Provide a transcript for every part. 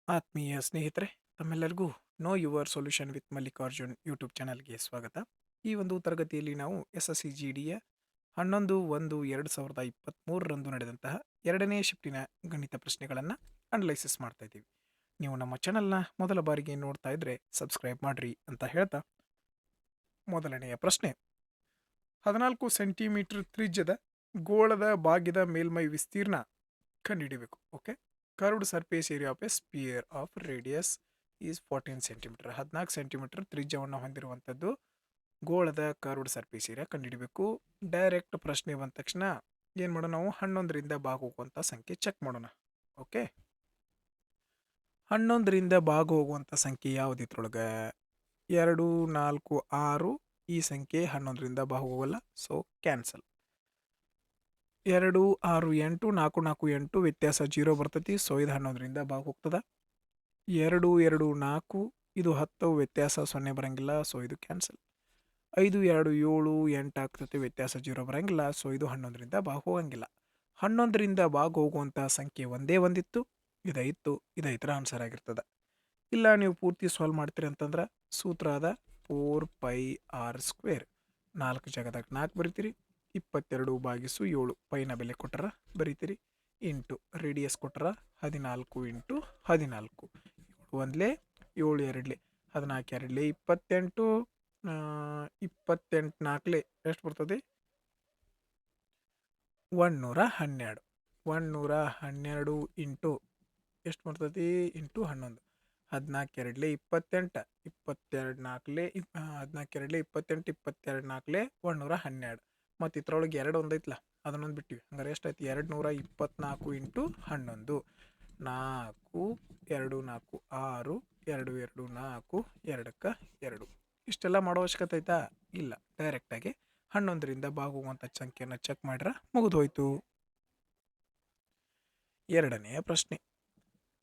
ಆತ್ಮೀಯ ಸ್ನೇಹಿತರೆ, ತಮ್ಮೆಲ್ಲರಿಗೂ know your solution with Mallikarjun YouTube ಚಾನಲ್ಗೆ ಸ್ವಾಗತ. ಈ ಒಂದು ತರಗತಿಯಲ್ಲಿ ನಾವು SSC GDಯ 11/1/2023 ನಡೆದಂತಹ ಎರಡನೇ ಶಿಫ್ಟಿನ ಗಣಿತ ಪ್ರಶ್ನೆಗಳನ್ನು ಅನಲೈಸಿಸ್ ಮಾಡ್ತಾ ಇದ್ದೀವಿ. ನೀವು ನಮ್ಮ ಚಾನಲ್ನ ಮೊದಲ ಬಾರಿಗೆ ನೋಡ್ತಾ ಇದ್ರೆ ಸಬ್ಸ್ಕ್ರೈಬ್ ಮಾಡ್ರಿ ಅಂತ ಹೇಳ್ತಾ, ಮೊದಲನೆಯ ಪ್ರಶ್ನೆ, 14 ಸೆಂಟಿಮೀಟರ್ ತ್ರಿಜ್ಯದ ಗೋಳದ ಬಾಗಿದ ಮೇಲ್ಮೈ ವಿಸ್ತೀರ್ಣ ಕಂಡುಹಿಡಿಬೇಕು. Okay, curved surface area of a sphere of radius is 14 centimetre. 14 centimetre ತ್ರಿಜ್ಯವನ್ನು ಹೊಂದಿರುವಂಥದ್ದು ಗೋಳದ ಕರ್ವ್ಡ್ ಸರ್ಫೇಸ್ ಏರಿಯಾ ಕಂಡುಹಿಡಿಬೇಕು. ಡೈರೆಕ್ಟ್ ಪ್ರಶ್ನೆ ಬಂದ ತಕ್ಷಣ ಏನು ಮಾಡೋಣ, ನಾವು 11ರಿಂದ ಹೋಗುವಂಥ ಸಂಖ್ಯೆ ಚೆಕ್ ಮಾಡೋಣ. ಓಕೆ, 11ರಿಂದ ಹೋಗುವಂಥ ಸಂಖ್ಯೆ ಯಾವುದಿದ್ರೊಳಗೆ? 2, 4, 6 ಈ ಸಂಖ್ಯೆ 11ರಿಂದ ಹೋಗಲ್ಲ, ಸೊ ಕ್ಯಾನ್ಸಲ್. 2, 6, 8, 4, 4, 8 ವ್ಯತ್ಯಾಸ 0 ಬರ್ತೈತಿ, ಸೊ ಇದು 11ರಿಂದ ಹೋಗ್ತದೆ. 2, 2, 4 ಇದು 10 ವ್ಯತ್ಯಾಸ 0 ಬರಂಗಿಲ್ಲ, ಸೊ ಇದು ಕ್ಯಾನ್ಸಲ್. 5, 2, 7, 8 ಆಗ್ತೈತಿ, ವ್ಯತ್ಯಾಸ 0 ಬರಂಗಿಲ್ಲ, ಸೊ ಇದು 11ರಿಂದ ಹೋಗಂಗಿಲ್ಲ. 11ರಿಂದ ಹೋಗುವಂಥ ಸಂಖ್ಯೆ ಒಂದೇ ಒಂದಿತ್ತು, ಇದೈತು, ಇದೈತರ ಆನ್ಸರ್ ಆಗಿರ್ತದೆ. ಇಲ್ಲ ನೀವು ಪೂರ್ತಿ ಸಾಲ್ವ್ ಮಾಡ್ತೀರಿ ಅಂತಂದ್ರೆ ಸೂತ್ರ ಅದ 4πr². 4 ಜಾಗದಾಗ 4 ಬರಿತೀರಿ, 22/7 ಪೈನ ಬೆಲೆ ಕೊಟ್ಟರ ಬರೀತೀರಿ, ಇಂಟು ರೇಡಿಯಸ್ ಕೊಟ್ಟರ 14 ಇಂಟು 14. 7 ಒಂದ್ಲೆ 7 ಎರಡ್ಲೆ 14 ಎರಡ್ಲೆ 28, 28 4ಲೆ ಎಷ್ಟು ಬರ್ತದೆ? 112. 112 ಇಂಟು ಎಷ್ಟು ಬರ್ತದೆ? ಇಂಟು 11. 14 ಎರಡ್ಲೆ 28, 22 4ಲೆ 14 ಎರಡ್ಲೆ 28, 22 4ಲೆ 112. ಮತ್ತು ಇದ್ರೊಳಗೆ 2 ಒಂದೈತಲ್ಲ, ಅದನ್ನೊಂದು ಬಿಟ್ಟಿವಿ. ಹಂಗಾರೆ ಎಷ್ಟಾಯ್ತು? 224 ಇಂಟು 11. 4, 2, 4, 6, 2, 2, 4, 2ಕ್ಕೆ 2. ಇಷ್ಟೆಲ್ಲ ಮಾಡೋ ಅವಶ್ಯಕತೆ ಐತಾ? ಇಲ್ಲ. ಡೈರೆಕ್ಟಾಗಿ 11ರಿಂದ ಹೋಗುವಂಥ ಸಂಖ್ಯೆಯನ್ನು ಚೆಕ್ ಮಾಡ್ರೆ ಮುಗಿದು ಹೋಯ್ತು. ಎರಡನೆಯ ಪ್ರಶ್ನೆ,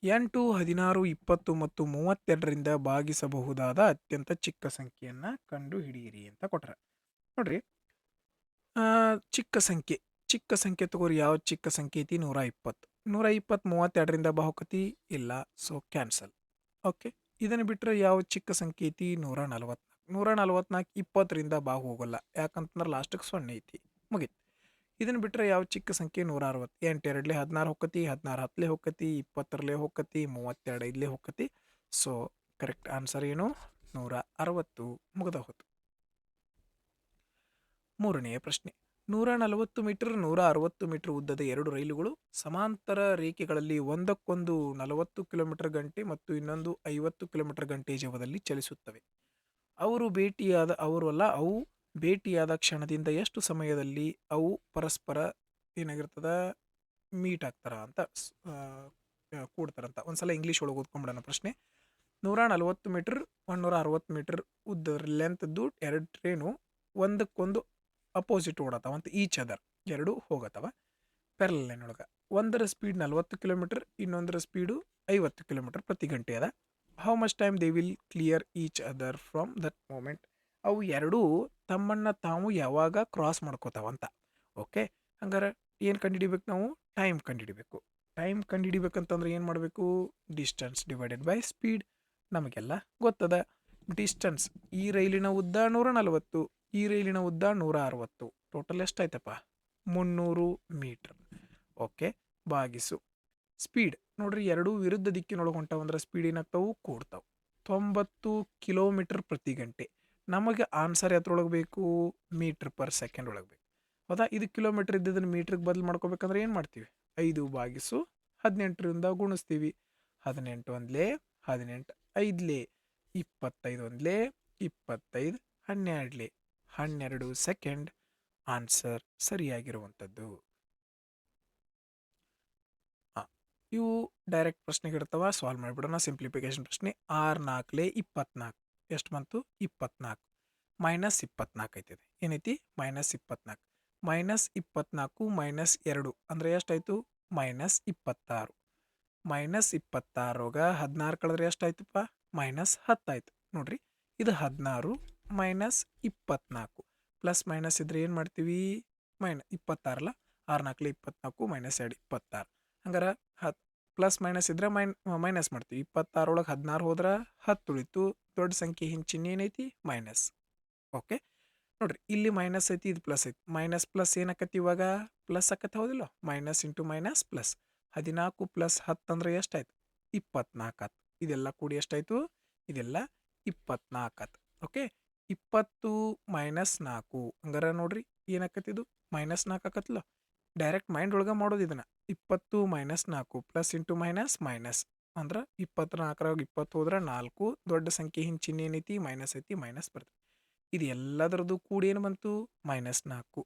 8, 16, 20 ಮತ್ತು 32ರಿಂದ ಭಾಗಿಸಬಹುದಾದ ಅತ್ಯಂತ ಚಿಕ್ಕ ಸಂಖ್ಯೆಯನ್ನು ಕಂಡು ಹಿಡಿಯಿರಿ ಅಂತ ಕೊಟ್ರೆ. ನೋಡ್ರಿ, ಚಿಕ್ಕ ಸಂಖ್ಯೆ ತಗೋರಿ. ಯಾವ ಚಿಕ್ಕ ಸಂಖ್ಯೆ ಐತಿ? 120. 120 32ರಿಂದ ಹೋಗತಿ? ಇಲ್ಲ, ಸೊ ಕ್ಯಾನ್ಸಲ್. ಓಕೆ, ಇದನ್ನು ಬಿಟ್ಟರೆ ಯಾವ ಚಿಕ್ಕ ಸಂಖ್ಯೆ ಐತಿ? 144. 144 20ರಿಂದ ಹೋಗಲ್ಲ, ಯಾಕಂತಂದ್ರೆ ಲಾಸ್ಟಿಗೆ 0 ಐತಿ, ಮುಗೀತು. ಇದನ್ನು ಬಿಟ್ಟರೆ ಯಾವ ಚಿಕ್ಕ ಸಂಖ್ಯೆ? 160. 8 ಎರಡ್ಲೆ 16 ಹೋಗತಿ, 16 10ಲೆ ಹೋಗತಿ, 20ರಲ್ಲೇ ಹೋಗತಿ, 32 5ಲೆ ಹೋಗತಿ, ಸೊ ಕರೆಕ್ಟ್ ಆನ್ಸರ್ ಏನು? 160. ಮುಗಿದ ಹೋತು. ಮೂರನೆಯ ಪ್ರಶ್ನೆ, 140 ಮೀಟರ್ 160 ಮೀಟರ್ ಉದ್ದದ 2 ರೈಲುಗಳು ಸಮಾಂತರ ರೇಖೆಗಳಲ್ಲಿ ಒಂದಕ್ಕೊಂದು 40 ಕಿಲೋಮೀಟರ್ ಗಂಟೆ ಮತ್ತು ಇನ್ನೊಂದು 50 ಕಿಲೋಮೀಟರ್ ಗಂಟೆ ವೇಗದಲ್ಲಿ ಚಲಿಸುತ್ತವೆ. ಅವು ಭೇಟಿಯಾದ ಕ್ಷಣದಿಂದ ಎಷ್ಟು ಸಮಯದಲ್ಲಿ ಅವು ಪರಸ್ಪರ ಏನಾಗಿರ್ತದ? ಮೀಟ್ ಆಗ್ತಾರ ಅಂತ, ಕೂಡ್ತಾರಂತ. ಒಂದ್ಸಲ ಇಂಗ್ಲೀಷ್ ಒಳಗೆ ಓದ್ಕೊಂಡ್ಬಿಡೋಣ ಪ್ರಶ್ನೆ. 140 ಮೀಟರ್ 160 ಮೀಟರ್ ಉದ್ದ ಲೆಂತ್ದು 2 ಟ್ರೈನು ಒಂದಕ್ಕೊಂದು ಅಪೋಸಿಟ್ ಓಡತಾವ ಅಂತ, ಈಚ್ ಅದರ್ ಎರಡು ಹೋಗತ್ತವ ಪ್ಯಾರಲಲ್ ಲೈನ್ ಒಳಗೆ. ಒಂದರ ಸ್ಪೀಡ್ 40 ಕಿಲೋಮೀಟರ್, ಇನ್ನೊಂದರ ಸ್ಪೀಡು 50 ಕಿಲೋಮೀಟರ್ ಪ್ರತಿ ಗಂಟೆ ಅದ. How much time they will clear each other from that moment? ಅವು ಎರಡೂ ತಮ್ಮನ್ನು ತಾವು ಯಾವಾಗ ಕ್ರಾಸ್ ಮಾಡ್ಕೋತಾವಂತ. ಓಕೆ, ಹಂಗಾರೆ ಏನು ಕಂಡುಹಿಡಿಬೇಕು ನಾವು? ಟೈಮ್ ಕಂಡುಹಿಡಿಬೇಕು. ಟೈಮ್ ಕಂಡುಹಿಡಿಬೇಕಂತಂದ್ರೆ ಏನು ಮಾಡಬೇಕು? Distance divided by speed. ನಮಗೆಲ್ಲ ಗೊತ್ತದ. ಡಿಸ್ಟೆನ್ಸ್, ಈ ರೈಲಿನ ಉದ್ದ 140, ಈ ರೈಲಿನ ಉದ್ದ 160, ಟೋಟಲ್ ಎಷ್ಟಾಯ್ತಪ್ಪ? 300 ಮೀಟರ್. ಓಕೆ, ಭಾಗಿಸು ಸ್ಪೀಡ್. ನೋಡ್ರಿ, ಎರಡೂ ವಿರುದ್ಧ ದಿಕ್ಕಿನೊಳಗೆ ಹೊಂಟಾವಂದ್ರೆ ಸ್ಪೀಡ್ ಏನಾಗ್ತಾವು? ಕೂಡ್ತಾವೆ. 90 ಕಿಲೋಮೀಟರ್ ಪ್ರತಿ ಗಂಟೆ. ನಮಗೆ ಆನ್ಸರ್ ಎತ್ರೊಳಗೆ ಬೇಕು? ಮೀಟರ್ ಪರ್ ಸೆಕೆಂಡ್ ಒಳಗೆ ಬೇಕು. ಹೌದಾ? ಇದು ಕಿಲೋಮೀಟರ್ ಇದ್ದಿದ್ದನ್ನು ಮೀಟ್ರಿಗೆ ಬದಲು ಮಾಡ್ಕೋಬೇಕಂದ್ರೆ ಏನು ಮಾಡ್ತೀವಿ? 5/18ರಿಂದ ಗುಣಿಸ್ತೀವಿ. 18 ಒಂದ್ಲೆ 18, 5ಲೆ 25 ಒಂದ್ಲೆ 25, 12ಲೆ 12 ಸೆಕೆಂಡ್ ಆನ್ಸರ್ ಸರಿಯಾಗಿರುವಂಥದ್ದು. ಇವು ಡೈರೆಕ್ಟ್ ಪ್ರಶ್ನೆಗಿರ್ತಾವ, ಸಾಲ್ವ್ ಮಾಡಿಬಿಡೋಣ. ಸಿಂಪ್ಲಿಫಿಕೇಶನ್ ಪ್ರಶ್ನೆ. 6 4ಲೆ 24 ಎಷ್ಟು ಬಂತು? 24. -24 ಐತಿದೆ. ಏನೈತಿ? -24. -24 -2 ಅಂದರೆ ಎಷ್ಟಾಯಿತು? -26. -26ಗ 16 ಕಳೆದ್ರೆ ಎಷ್ಟಾಯ್ತಪ್ಪ? -10 ಆಯ್ತು. ನೋಡ್ರಿ, ಇದು 16 -24 ಪ್ಲಸ್ ಮೈನಸ್ ಇದ್ರೆ ಏನು ಮಾಡ್ತೀವಿ? 26 ಅಲ್ಲ, 6 4ಲೆ 24 -2 26. ಹಂಗಾರೆ ಪ್ಲಸ್ ಮೈನಸ್ ಇದ್ರೆ ಮೈನಸ್ ಮಾಡ್ತೀವಿ. 26 ಒಳಗೆ 16 ಹೋದ್ರೆ 10 ಉಳಿತು. ದೊಡ್ಡ ಸಂಖ್ಯೆ ಹಿಂದೆ ಚಿಹ್ನೆ ಏನೈತಿ ಮೈನಸ್. ಓಕೆ ನೋಡ್ರಿ ಇಲ್ಲಿ ಮೈನಸ್ ಐತಿ, ಇದು ಪ್ಲಸ್ ಐತಿ. ಮೈನಸ್ ಪ್ಲಸ್ ಏನಾಕತಿ ಇವಾಗ ಪ್ಲಸ್ ಆಕತಿ, ಹೌದಿಲ್ಲ? Minus into minus plus. 14 plus 10 ಅಂದ್ರೆ ಎಷ್ಟಾಯ್ತು? 24 ಆಯ್ತು. ಇದೆಲ್ಲ ಕೂಡಿ ಎಷ್ಟಾಯ್ತು? ಇದೆಲ್ಲ 24 ಆಯ್ತು. ಓಕೆ 20 ಮೈನಸ್ 4 ಹಂಗಾರ ನೋಡ್ರಿ ಏನಾಕತಿದು ಮೈನಸ್ 4 ಆಕತ್ತಲ್ಲ. ಡೈರೆಕ್ಟ್ ಮೈಂಡ್ ಒಳಗೆ ಮಾಡೋದು ಇದನ್ನ. 20 minus 4 plus into minus minus ಅಂದ್ರೆ 24ರಾಗ 20 ಹೋದ್ರೆ 4. ದೊಡ್ಡ ಸಂಖ್ಯೆ ಹಿಂದೆ ಚಿಹ್ನೆ ಏನೈತಿ ಮೈನಸ್ ಐತಿ, ಮೈನಸ್ ಬರ್ತದೆ. ಇದು ಎಲ್ಲದರದ್ದು ಕೂಡಿ ಏನು ಬಂತು? -4.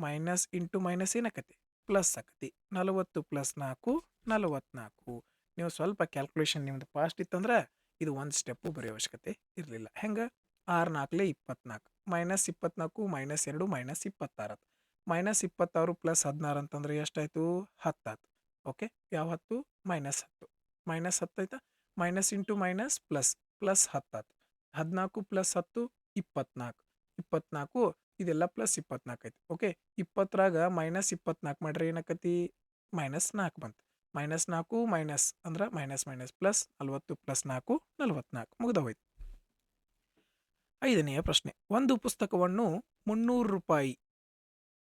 ಮೈನಸ್ ಇಂಟು ಮೈನಸ್ ಏನಾಕತಿ ಪ್ಲಸ್ ಆಕತಿ. 40 ಪ್ಲಸ್ 4 44. ನೀವು ಸ್ವಲ್ಪ ಕ್ಯಾಲ್ಕುಲೇಷನ್ ನಿಮ್ದು ಫಾಸ್ಟ್ ಇತ್ತಂದ್ರೆ ಇದು ಒಂದು ಸ್ಟೆಪ್ಪು ಬರೆಯೋ ಅವಶ್ಯಕತೆ ಇರಲಿಲ್ಲ. ಹೆಂಗೆ 6 4 24 minus 24 minus 2 minus 26. Minus 26 plus 16 ಅಂತಂದ್ರೆ ಎಷ್ಟಾಯಿತು? 10 ಆಯ್ತು. ಓಕೆ ಯಾವ 10? -10. ಮೈನಸ್ 10 ಆಯ್ತಾ? Minus into minus plus plus 10 ಆಯ್ತು. 14 ಪ್ಲಸ್ 10 24. 24 ಇದೆಲ್ಲ ಪ್ಲಸ್ 24 ಐತಿ. ಓಕೆ 20ರಾಗ ಮೈನಸ್ 24 ಮಾಡ್ರೆ ಏನಾಕತಿ? -4 ಬಂತು. -4 ಮೈನಸ್ ಅಂದ್ರೆ ಮೈನಸ್ ಮೈನಸ್ ಪ್ಲಸ್ 40 ಪ್ಲಸ್ 4 44 ಮುಗ್ದೋಯ್ತು. 5ನೆಯ ಪ್ರಶ್ನೆ. ಒಂದು ಪುಸ್ತಕವನ್ನು 300 ರೂಪಾಯಿ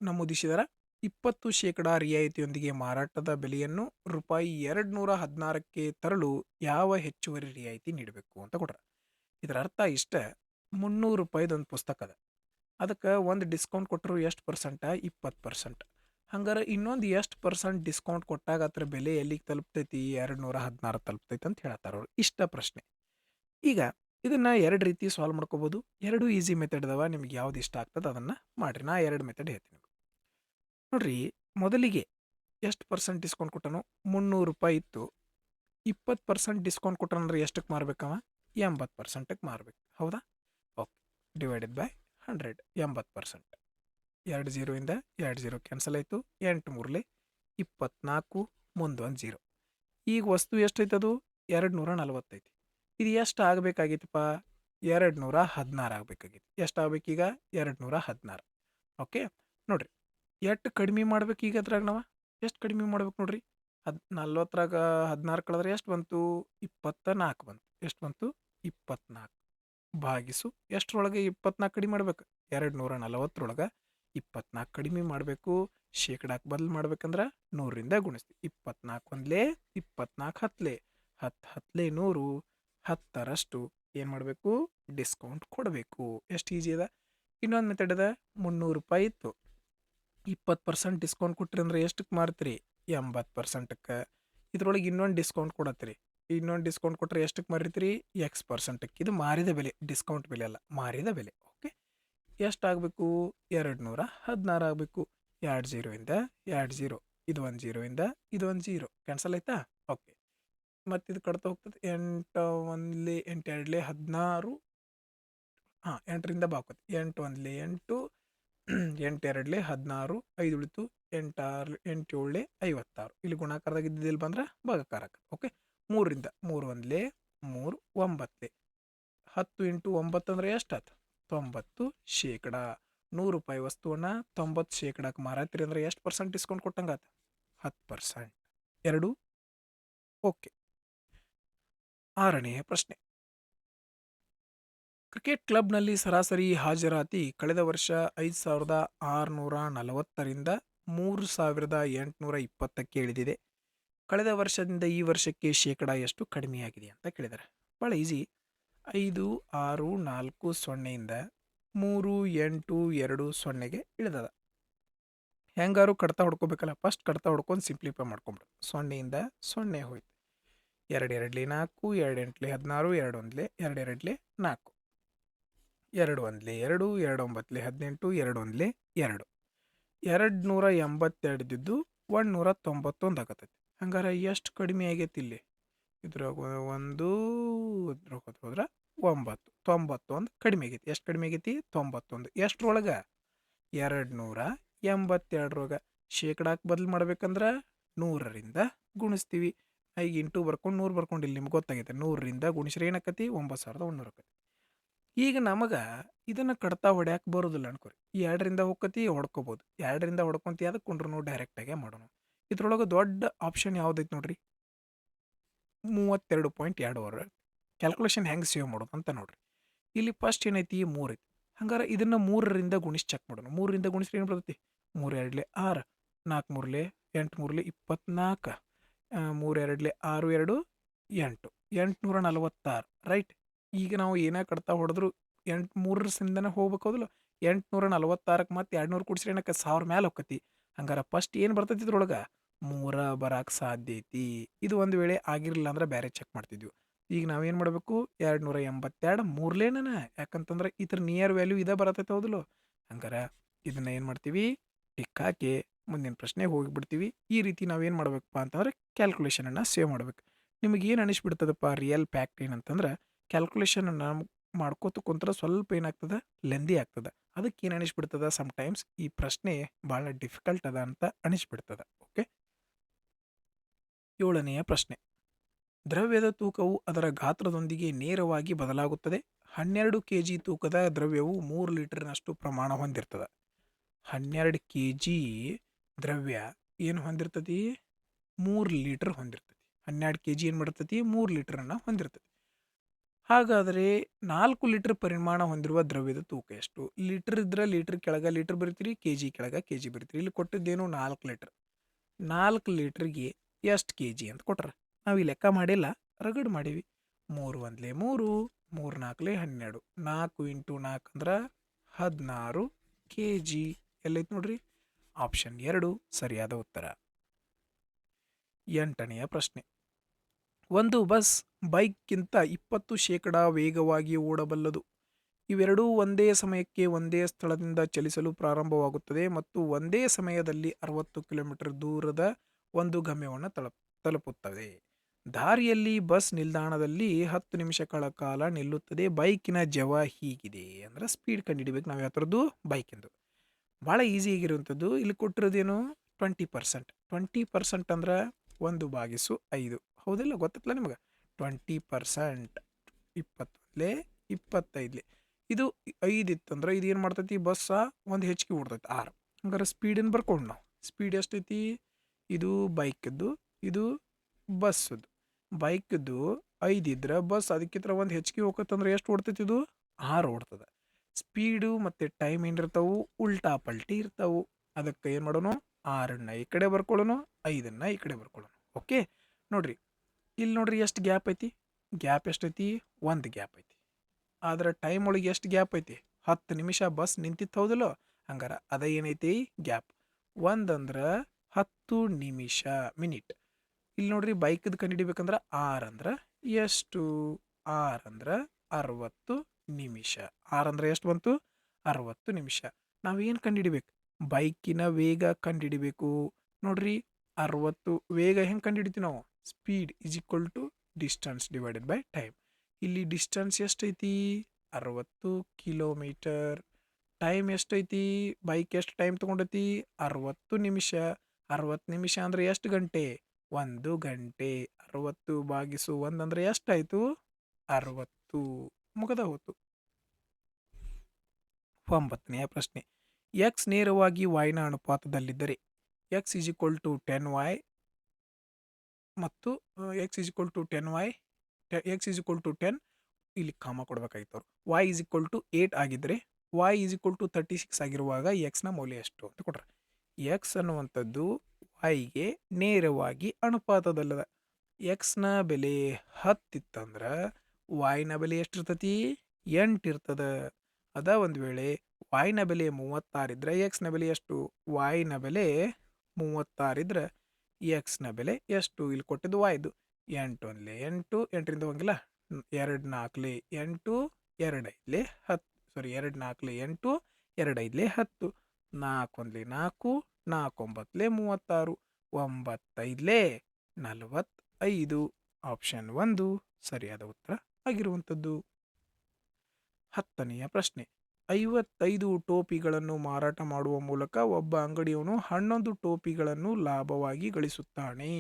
ನಮೂದಿಸಿದರ 20% ರಿಯಾಯಿತಿಯೊಂದಿಗೆ ಮಾರಾಟದ ಬೆಲೆಯನ್ನು ರೂಪಾಯಿ 216ಕ್ಕೆ ತರಲು ಯಾವ ಹೆಚ್ಚುವರಿ ರಿಯಾಯಿತಿ ನೀಡಬೇಕು ಅಂತ ಕೊಟ್ರ. ಇದರ ಅರ್ಥ ಇಷ್ಟ, 300 ರೂಪಾಯಿದೊಂದು ಪುಸ್ತಕ ಅದ, ಅದಕ್ಕೆ ಒಂದು ಡಿಸ್ಕೌಂಟ್ ಕೊಟ್ಟರು ಎಷ್ಟು ಪರ್ಸೆಂಟ? 20%. ಹಂಗಾರೆ ಇನ್ನೊಂದು ಎಷ್ಟು ಪರ್ಸೆಂಟ್ ಡಿಸ್ಕೌಂಟ್ ಕೊಟ್ಟಾಗ ಅದ್ರ ಬೆಲೆ ಎಲ್ಲಿಗೆ ತಲುಪ್ತೈತಿ? 216 ತಲುಪ್ತೈತಿ ಅಂತ ಹೇಳ್ತಾರ ಅವ್ರು. ಇಷ್ಟ ಪ್ರಶ್ನೆ. ಈಗ ಇದನ್ನ 2 ರೀತಿ ಸಾಲ್ವ್ ಮಾಡ್ಕೋಬೋದು. 2 ಈಸಿ ಮೆಥಡ್ ಅದಾವ, ನಿಮ್ಗೆ ಯಾವ್ದು ಇಷ್ಟ ಆಗ್ತದೆ ಅದನ್ನು ಮಾಡಿರಿ. ನಾ 2 ಮೆಥಡ್ ಹೇಳ್ತೀನಿ ನೋಡ್ರಿ. ಮೊದಲಿಗೆ ಎಷ್ಟು ಪರ್ಸೆಂಟ್ ಡಿಸ್ಕೌಂಟ್ ಕೊಟ್ಟನು? 300 ರೂಪಾಯಿ ಇತ್ತು, 20% ಡಿಸ್ಕೌಂಟ್ ಕೊಟ್ಟನಂದ್ರೆ ಎಷ್ಟಕ್ಕೆ ಮಾರ್ಬೇಕವ? 80%ಕ್ಕೆ ಮಾರ್ಬೇಕು, ಹೌದಾ? Okay divided by 100 80%. 2 0 2 0 ಕ್ಯಾನ್ಸಲ್ ಆಯಿತು. 8 3 24 ಮುಂದೊಂದು 0. ಈಗ ವಸ್ತು ಎಷ್ಟೈತದು? 240 ಐತಿ. ಇದು ಎಷ್ಟು ಆಗಬೇಕಾಗಿತ್ತಪ್ಪ? 216 ಆಗಬೇಕಾಗಿತ್ತು. ಎಷ್ಟು ಆಗ್ಬೇಕೀಗ? 216. ಓಕೆ ನೋಡ್ರಿ ಎಷ್ಟು ಕಡಿಮೆ ಮಾಡ್ಬೇಕು ಈಗ ಅದ್ರಾಗ ನಾವು? ಎಷ್ಟು ಕಡಿಮೆ ಮಾಡ್ಬೇಕು ನೋಡ್ರಿ? 40ರಾಗ 16 ಕಳೆದ್ರೆ ಎಷ್ಟು ಬಂತು? 24 ಬಂತು. ಎಷ್ಟು ಬಂತು? 24 ಭಾಗಿಸು ಎಷ್ಟರೊಳಗೆ 24 ಕಡಿಮೆ ಮಾಡ್ಬೇಕು? 240ರೊಳಗೆ 24 ಕಡಿಮೆ ಮಾಡಬೇಕು. ಶೇಕಡಾಕ್ಕೆ ಬದಲು ಮಾಡ್ಬೇಕಂದ್ರೆ 100ರಿಂದ ಗುಣಿಸ್ತೀವಿ. 24 ಒಂದ್ಲೇ 24 ಹತ್ಲೆ 10 ಹತ್ಲೆ 100 10ರಷ್ಟು ಏನು ಮಾಡಬೇಕು? ಡಿಸ್ಕೌಂಟ್ ಕೊಡಬೇಕು. ಎಷ್ಟು ಈಜಿ ಅದ. ಇನ್ನೊಂದು ಮೆಥಡ್ ಅದ. 300 ರೂಪಾಯಿ ಇತ್ತು, 20% ಡಿಸ್ಕೌಂಟ್ ಕೊಟ್ರಿ ಅಂದ್ರೆ ಎಷ್ಟಕ್ಕೆ ಮಾರ್ತೀರಿ? 80%ಕ್ಕೆ. ಇದ್ರೊಳಗೆ ಇನ್ನೊಂದು ಡಿಸ್ಕೌಂಟ್ ಕೊಡತ್ತೀರಿ. ಇನ್ನೊಂದು ಡಿಸ್ಕೌಂಟ್ ಕೊಟ್ಟರೆ ಎಷ್ಟಕ್ಕೆ ಮಾರಿರ್ತೀರಿ? X%. ಇದು ಮಾರಿದ ಬೆಲೆ, ಡಿಸ್ಕೌಂಟ್ ಬೆಲೆ ಅಲ್ಲ, ಮಾರಿದ ಬೆಲೆ. ಓಕೆ ಎಷ್ಟಾಗಬೇಕು? 216 ಆಗಬೇಕು. 2 0 2 0 ಇದು 1 0 ಇದು 1 0 ಕ್ಯಾನ್ಸಲ್ ಆಯ್ತಾ? ಓಕೆ ಮತ್ತು ಇದು ಕಡ್ತಾ ಹೋಗ್ತದೆ. 8 1 8 2 16 ಹಾಂ 8ರಿಂದ ಬಾಕೋದು. 8 1 8 8 2 16 5 ಉಳಿತು. 8 6 8 7 56. ಇಲ್ಲಿ ಗುಣಾಕಾರದಾಗ ಇದ್ದಿದ್ದಿಲ್ಲಿ ಬಂದ್ರೆ ಭಾಗಾಕಾರ ಆಕತ್ತೆ. ಓಕೆ 3ರಿಂದ 3 1 3 9 10 ಇಂಟು 9 ಅಂದರೆ ಎಷ್ಟಾಯ್ತು? 90%. 100 ರೂಪಾಯಿ ವಸ್ತುವನ್ನು 90%ಕ್ಕೆ ಮಾರಾತ್ರಿ ಅಂದ್ರೆ ಎಷ್ಟು ಪರ್ಸೆಂಟ್ ಡಿಸ್ಕೌಂಟ್ ಕೊಟ್ಟಂಗಾತ? 10%. 2 ಓಕೆ. 6ನೆಯ ಪ್ರಶ್ನೆ. ಕ್ರಿಕೆಟ್ ಕ್ಲಬ್ನಲ್ಲಿ ಸರಾಸರಿ ಹಾಜರಾತಿ ಕಳೆದ ವರ್ಷ 5640ರಿಂದ 3820ಕ್ಕೆ ಇಳಿದಿದೆ. ಕಳೆದ ವರ್ಷದಿಂದ ಈ ವರ್ಷಕ್ಕೆ ಶೇಕಡ ಎಷ್ಟು ಕಡಿಮೆಯಾಗಿದೆ ಅಂತ ಕೇಳಿದ್ದಾರೆ. ಭಾಳ ಈಸಿ. 5 6 4 0ಯಿಂದ 3 8 2 0ಗೆ ಇಳಿದದ. ಹೆಂಗಾರು ಕಡ್ತಾ ಹೊಡ್ಕೋಬೇಕಲ್ಲ. ಫಸ್ಟ್ ಕಡ್ತಾ ಹೊಡ್ಕೊಂಡು ಸಿಂಪ್ಲಿಫೈ ಮಾಡ್ಕೊಂಬಿಡು. 0ಯಿಂದ 0 ಹೋಯ್ತು. 2 2 4 2 8 16 2 1 2 2 4 2 1 2 2 9 18 2 1 2 282 ಇದ್ದಿದ್ದು 191 ಆಗತ್ತೈತಿ. ಹಂಗಾರೆ ಎಷ್ಟು ಕಡಿಮೆ ಆಗೈತಿ ಇಲ್ಲಿ? ಇದ್ರಾಗ 1 ಇದ್ರಾಗ ಹೋದ್ರೆ 9 91 ಕಡಿಮೆ ಆಗೈತಿ. ಎಷ್ಟು ಕಡಿಮೆ ಆಗೈತಿ? 91. ಎಷ್ಟ್ರೊಳಗೆ? 282ರೊಳಗೆ. ಶೇಕಡಾಕ್ಕೆ ಬದಲು ಮಾಡ್ಬೇಕಂದ್ರೆ 100ರಿಂದ ಗುಣಿಸ್ತೀವಿ. ಈಗ ಇಂಟು ಬರ್ಕೊಂಡು 100 ಬರ್ಕೊಂಡಿಲ್ಲ, ನಿಮ್ಗೆ ಗೊತ್ತಾಗೈತೆ. 100ರಿಂದ ಗುಣಿಸ್ರೆ ಏನಾಕತಿ? 9100 ಆಕತಿ. ಈಗ ನಮಗೆ ಇದನ್ನು ಕಡ್ತಾ ಹೊಡ್ಯಾಕೆ ಬರೋದಿಲ್ಲ ಅನ್ಕೋರಿ. 2ರಿಂದ ಹೋಗ್ಕತಿ ಹೊಡ್ಕೋಬೋದು. 2ರಿಂದ ಹೊಡ್ಕೊಂತ ಅದಕ್ಕೆ ಕೊಂಡ್ರು ಡೈರೆಕ್ಟಾಗೆ ಮಾಡೋಣ. ಇದ್ರೊಳಗೆ ದೊಡ್ಡ ಆಪ್ಷನ್ ಯಾವುದೈತೆ ನೋಡ್ರಿ? 32.2 ಕ್ಯಾಲ್ಕುಲೇಷನ್ ಹೆಂಗೆ ಸೇವ್ ಮಾಡೋದು ಅಂತ ನೋಡ್ರಿ. ಇಲ್ಲಿ ಫಸ್ಟ್ ಏನೈತಿ 3 ಐತಿ. ಹಂಗಾರೆ ಇದನ್ನು 3ರಿಂದ ಗುಣಿಸಿ ಚೆಕ್ ಮಾಡೋಣ. 3ರಿಂದ ಗುಣಿಸಿದ್ರೆ ಏನು ಬರ್ತೈತಿ? 3 2 6, 4 3 8 3 24, 3 2 6 2 8, 846 ರೈಟ್. ಈಗ ನಾವು ಏನೇ ಕಡ್ತಾ ಹೊಡೆದ್ರು 3ರಿಂದನೇ ಹೋಗ್ಬೇಕು ಹೌದಲ್ಲ. 846ಕ್ಕೆ ಮತ್ತೆ 200 ಕೂಡಿಸ್ರೆ ಏನಕ್ಕೆ 1000 ಮ್ಯಾಲೆ ಹೋಕ್ಕತಿ. ಹಂಗಾರೆ ಫಸ್ಟ್ ಏನು ಬರ್ತೈತಿ ಇದ್ರೊಳಗೆ? 3 ಬರಕ್ಕೆ ಸಾಧ್ಯ ಐತಿ. ಇದು ಒಂದು ವೇಳೆ ಆಗಿರಲಿಲ್ಲ ಅಂದ್ರೆ ಬೇರೆ ಚೆಕ್ ಮಾಡ್ತಿದ್ವಿ. ಈಗ ನಾವೇನು ಮಾಡಬೇಕು? 282 ಮೂರ್ಲೇನ, ಯಾಕಂತಂದ್ರೆ ಇದ್ರ ನಿಯರ್ ವ್ಯಾಲ್ಯೂ ಇದೇ ಬರತೈತೆ ಹೌದಲ್ಲ. ಹಂಗಾರೆ ಇದನ್ನ ಏನು ಮಾಡ್ತೀವಿ? ಟಿಕ್ ಹಾಕಿ ಮುಂದಿನ ಪ್ರಶ್ನೆಗೆ ಹೋಗಿಬಿಡ್ತೀವಿ. ಈ ರೀತಿ ನಾವೇನು ಮಾಡ್ಬೇಕಪ್ಪ ಅಂತಂದ್ರೆ ಕ್ಯಾಲ್ಕುಲೇಷನನ್ನು ಸೇವ್ ಮಾಡ್ಬೇಕು. ನಿಮಗೆ ಏನು ಅನಿಸ್ಬಿಡ್ತದಪ್ಪ ರಿಯಲ್ ಫ್ಯಾಕ್ಟ್ ಏನಂತಂದ್ರೆ ಕ್ಯಾಲ್ಕುಲೇಷನನ್ನು ಮಾಡ್ಕೋತ ಕುಂತ್ರೆ ಸ್ವಲ್ಪ ಏನಾಗ್ತದೆ? ಲೆಂದಿ ಆಗ್ತದೆ. ಅದಕ್ಕೆ ಏನು ಅನಿಸ್ಬಿಡ್ತದೆ? ಸಮ್ಟೈಮ್ಸ್ ಈ ಪ್ರಶ್ನೆ ಭಾಳ ಡಿಫಿಕಲ್ಟ್ ಅದ ಅಂತ ಅನಿಸ್ಬಿಡ್ತದೆ. ಓಕೆ, 7ನೆಯ ಪ್ರಶ್ನೆ. ದ್ರವ್ಯದ ತೂಕವು ಅದರ ಗಾತ್ರದೊಂದಿಗೆ ನೇರವಾಗಿ ಬದಲಾಗುತ್ತದೆ. 12 kg ತೂಕದ ದ್ರವ್ಯವು 3 ಲೀಟರ್ನಷ್ಟು ಪ್ರಮಾಣ ಹೊಂದಿರ್ತದೆ. 12 kg ದ್ರವ್ಯ ಏನು ಹೊಂದಿರ್ತತಿ? 3 ಲೀಟರ್ ಹೊಂದಿರ್ತತಿ. 12 kg ಏನು ಮಾಡಿರ್ತತಿ? 3 ಲೀಟರನ್ನು ಹೊಂದಿರ್ತತಿ. ಹಾಗಾದರೆ 4 ಲೀಟರ್ ಪರಿಮಾಣ ಹೊಂದಿರುವ ದ್ರವ್ಯದ ತೂಕ ಎಷ್ಟು? ಲೀಟರ್ ಇದ್ರೆ ಲೀಟರ್ ಕೆಳಗೆ ಲೀಟರ್ ಬರಿತೀರಿ, ಕೆ ಜಿ ಕೆಳಗೆ ಕೆ ಜಿ ಬರಿತೀರಿ. ಇಲ್ಲಿ ಕೊಟ್ಟಿದ್ದೇನು? 4 ಲೀಟರ್. 4 ಲೀಟರ್ಗೆ ಎಷ್ಟು ಕೆ ಜಿ ಅಂತ ಕೊಟ್ರೆ ನಾವು ಈ ಲೆಕ್ಕ ಮಾಡಿಲ್ಲ, ರಗಡ್ ಮಾಡೀವಿ. 3 1 3, 3 4 12, 4 ಇಂಟು 4 ಅಂದ್ರೆ 16 ಕೆ ಜಿ. ಎಲ್ಲೈತೆ ನೋಡ್ರಿ? ಆಪ್ಷನ್ 2 ಸರಿಯಾದ ಉತ್ತರ. 8ನೆಯ ಪ್ರಶ್ನೆ. ಒಂದು ಬಸ್ ಬೈಕ್ಗಿಂತ 20% ವೇಗವಾಗಿ ಓಡಬಲ್ಲದು. ಇವೆರಡೂ ಒಂದೇ ಸಮಯಕ್ಕೆ ಒಂದೇ ಸ್ಥಳದಿಂದ ಚಲಿಸಲು ಪ್ರಾರಂಭವಾಗುತ್ತದೆ ಮತ್ತು ಒಂದೇ ಸಮಯದಲ್ಲಿ 60 ಕಿಲೋಮೀಟರ್ ದೂರದ ಒಂದು ಗಮ್ಯವನ್ನು ತಲುಪುತ್ತವೆ. ದಾರಿಯಲ್ಲಿ ಬಸ್ ನಿಲ್ದಾಣದಲ್ಲಿ 10 ನಿಮಿಷಗಳ ಕಾಲ ನಿಲ್ಲುತ್ತದೆ. ಬೈಕಿನ ಜವ ಹೀಗಿದೆ. ಅಂದ್ರೆ ಸ್ಪೀಡ್ ಕಂಡುಹಿಡಿಬೇಕು ನಾವು ಯಾವ ಥರದ್ದು? ಬೈಕಿಂದು. ಭಾಳ ಈಸಿ ಆಗಿರುವಂಥದ್ದು. ಇಲ್ಲಿ ಕೊಟ್ಟಿರೋದೇನು? 20%. 20% ಅಂದ್ರೆ 1/5. ಹೌದಿಲ್ಲ? ಗೊತ್ತಲ್ಲ ನಿಮಗೆ? 20%, 20 25. ಇದು 5 ಇತ್ತಂದ್ರೆ ಇದು ಏನು ಮಾಡ್ತೈತಿ? ಬಸ್ಸ ಒಂದು ಹೆಚ್ಚಿಗೆ ಓಡ್ತೈತಿ 6. ಹಂಗಾರೆ ಸ್ಪೀಡನ್ನು ಬರ್ಕೊಂಡು ನಾವು ಸ್ಪೀಡ್ ಎಷ್ಟೈತಿ? ಇದು ಬೈಕದ್ದು, ಇದು ಬಸ್ಸದ್ದು. ಬೈಕದ್ದು 5 ಇದ್ರೆ ಬಸ್ ಅದಕ್ಕಿಂತ ಒಂದು ಹೆಚ್ಚಿಗೆ ಹೋಗತ್ತಂದ್ರೆ ಎಷ್ಟು ಓಡ್ತೈತಿ? ಇದು 6 ಓಡ್ತದೆ. ಸ್ಪೀಡು ಮತ್ತು ಟೈಮ್ ಏನಿರ್ತಾವು? ಉಲ್ಟಾ ಪಲ್ಟಿ ಇರ್ತಾವು. ಅದಕ್ಕೆ ಏನು ಮಾಡೋಣ? 6ನ್ನ ಈ ಕಡೆ ಬರ್ಕೊಳ್ಳೋಣ, 5ನ್ನ ಈ ಕಡೆ ಬರ್ಕೊಳ್ಳೋಣ. ಓಕೆ, ನೋಡ್ರಿ ಇಲ್ಲಿ ನೋಡ್ರಿ ಎಷ್ಟು ಗ್ಯಾಪ್ ಐತಿ? ಗ್ಯಾಪ್ ಎಷ್ಟೈತಿ? 1 ಗ್ಯಾಪ್ ಐತಿ. ಆದ್ರೆ ಟೈಮ್ ಒಳಗೆ ಎಷ್ಟು ಗ್ಯಾಪ್ ಐತಿ? 10 ನಿಮಿಷ ಬಸ್ ನಿಂತಿತ್ತು ಹೌದಲ್ಲ. ಹಂಗಾರೆ ಅದ ಏನೈತಿ? ಗ್ಯಾಪ್. 1 ಅಂದ್ರೆ 10 ನಿಮಿಷ, ಮಿನಿಟ್. ಇಲ್ಲಿ ನೋಡ್ರಿ ಬೈಕದ್ದು ಕಂಡುಹಿಡಿಬೇಕಂದ್ರೆ 6 ಅಂದ್ರೆ ಎಷ್ಟು? 6 ಅಂದ್ರೆ 60 ನಿಮಿಷ. 6 ಅಂದ್ರೆ ಎಷ್ಟು ಬಂತು? 60 ನಿಮಿಷ. ನಾವೇನು ಕಂಡುಹಿಡಿಬೇಕು? ಬೈಕಿನ ವೇಗ ಕಂಡುಹಿಡಿಬೇಕು. ನೋಡ್ರಿ 60 ವೇಗ ಹೆಂಗೆ ಕಂಡುಹಿಡಿತೀವಿ ನಾವು? Speed is equal to distance divided by time. ಇಲ್ಲಿ ಡಿಸ್ಟನ್ಸ್ ಎಷ್ಟೈತಿ? 60 ಕಿಲೋಮೀಟರ್. ಟೈಮ್ ಎಷ್ಟೈತಿ? ಬೈಕ್ ಎಷ್ಟು ಟೈಮ್ ತೊಗೊಂಡೈತಿ? 60 ನಿಮಿಷ. 60 ನಿಮಿಷ ಅಂದರೆ ಎಷ್ಟು ಗಂಟೆ? 1 ಗಂಟೆ. 60/1 ಅಂದರೆ ಎಷ್ಟಾಯಿತು? 60. ಮುಗದ ಹೋತು. 9ನೆಯ ಪ್ರಶ್ನೆ. ಎಕ್ಸ್ ನೇರವಾಗಿ ವಾಯ್ನ ಅನುಪಾತದಲ್ಲಿದ್ದರೆ x is equal to 10y ಮತ್ತು x is equal to 10y, x is equal to 10, ಇಲ್ಲಿ ಕಾಮ ಕೊಡ್ಬೇಕಾಗಿತ್ತು ಅವರು. y ಈಸ್ ಈಕ್ವಲ್ ಟು 8 ಆಗಿದ್ದರೆ y ಈಸ್ ಈಕ್ವಲ್ ಟು 36 ಆಗಿರುವಾಗ ಎಕ್ಸ್ನ ಮೌಲ್ಯ ಎಷ್ಟು ಅಂತ ಕೊಟ್ರೆ. ಎಕ್ಸ್ ಅನ್ನುವಂಥದ್ದು yಗೆ ನೇರವಾಗಿ ಅನುಪಾತದಲ್ಲದ. ಎಕ್ಸ್ನ ಬೆಲೆ 10 ಇತ್ತಂದ್ರೆ yನ ಬೆಲೆ ಎಷ್ಟಿರ್ತತಿ? 8 ಇರ್ತದೆ. ಅದ ಒಂದು ವೇಳೆ yನ ಬೆಲೆ 36 ಇದ್ರೆ ಎಕ್ಸ್ನ ಬೆಲೆ ಎಷ್ಟು? yನ ಬೆಲೆ 36 ಇದ್ರೆ ಎಕ್ಸ್ನ ಬೆಲೆ ಎಷ್ಟು? ಇಲ್ಲಿ ಕೊಟ್ಟಿದ್ದು yದು. 8 1 8, 8ರಿಂದ ಹೋಗಿಲ್ಲ. 2 4 8, 2 5 10. ಸಾರಿ 2 4 8, 2 5 10. 4 1 4, 4 9 36, 9 5 45. ಆಪ್ಷನ್ 1 ಸರಿಯಾದ ಉತ್ತರ ಆಗಿರುವಂಥದ್ದು. 10ನೆಯ ಪ್ರಶ್ನೆ. 55 ಟೋಪಿಗಳನ್ನು ಮಾರಾಟ ಮಾಡುವ ಮೂಲಕ ಒಬ್ಬ ಅಂಗಡಿಯವನು 11 ಟೋಪಿಗಳನ್ನು ಲಾಭವಾಗಿ ಗಳಿಸುತ್ತಾನೆ.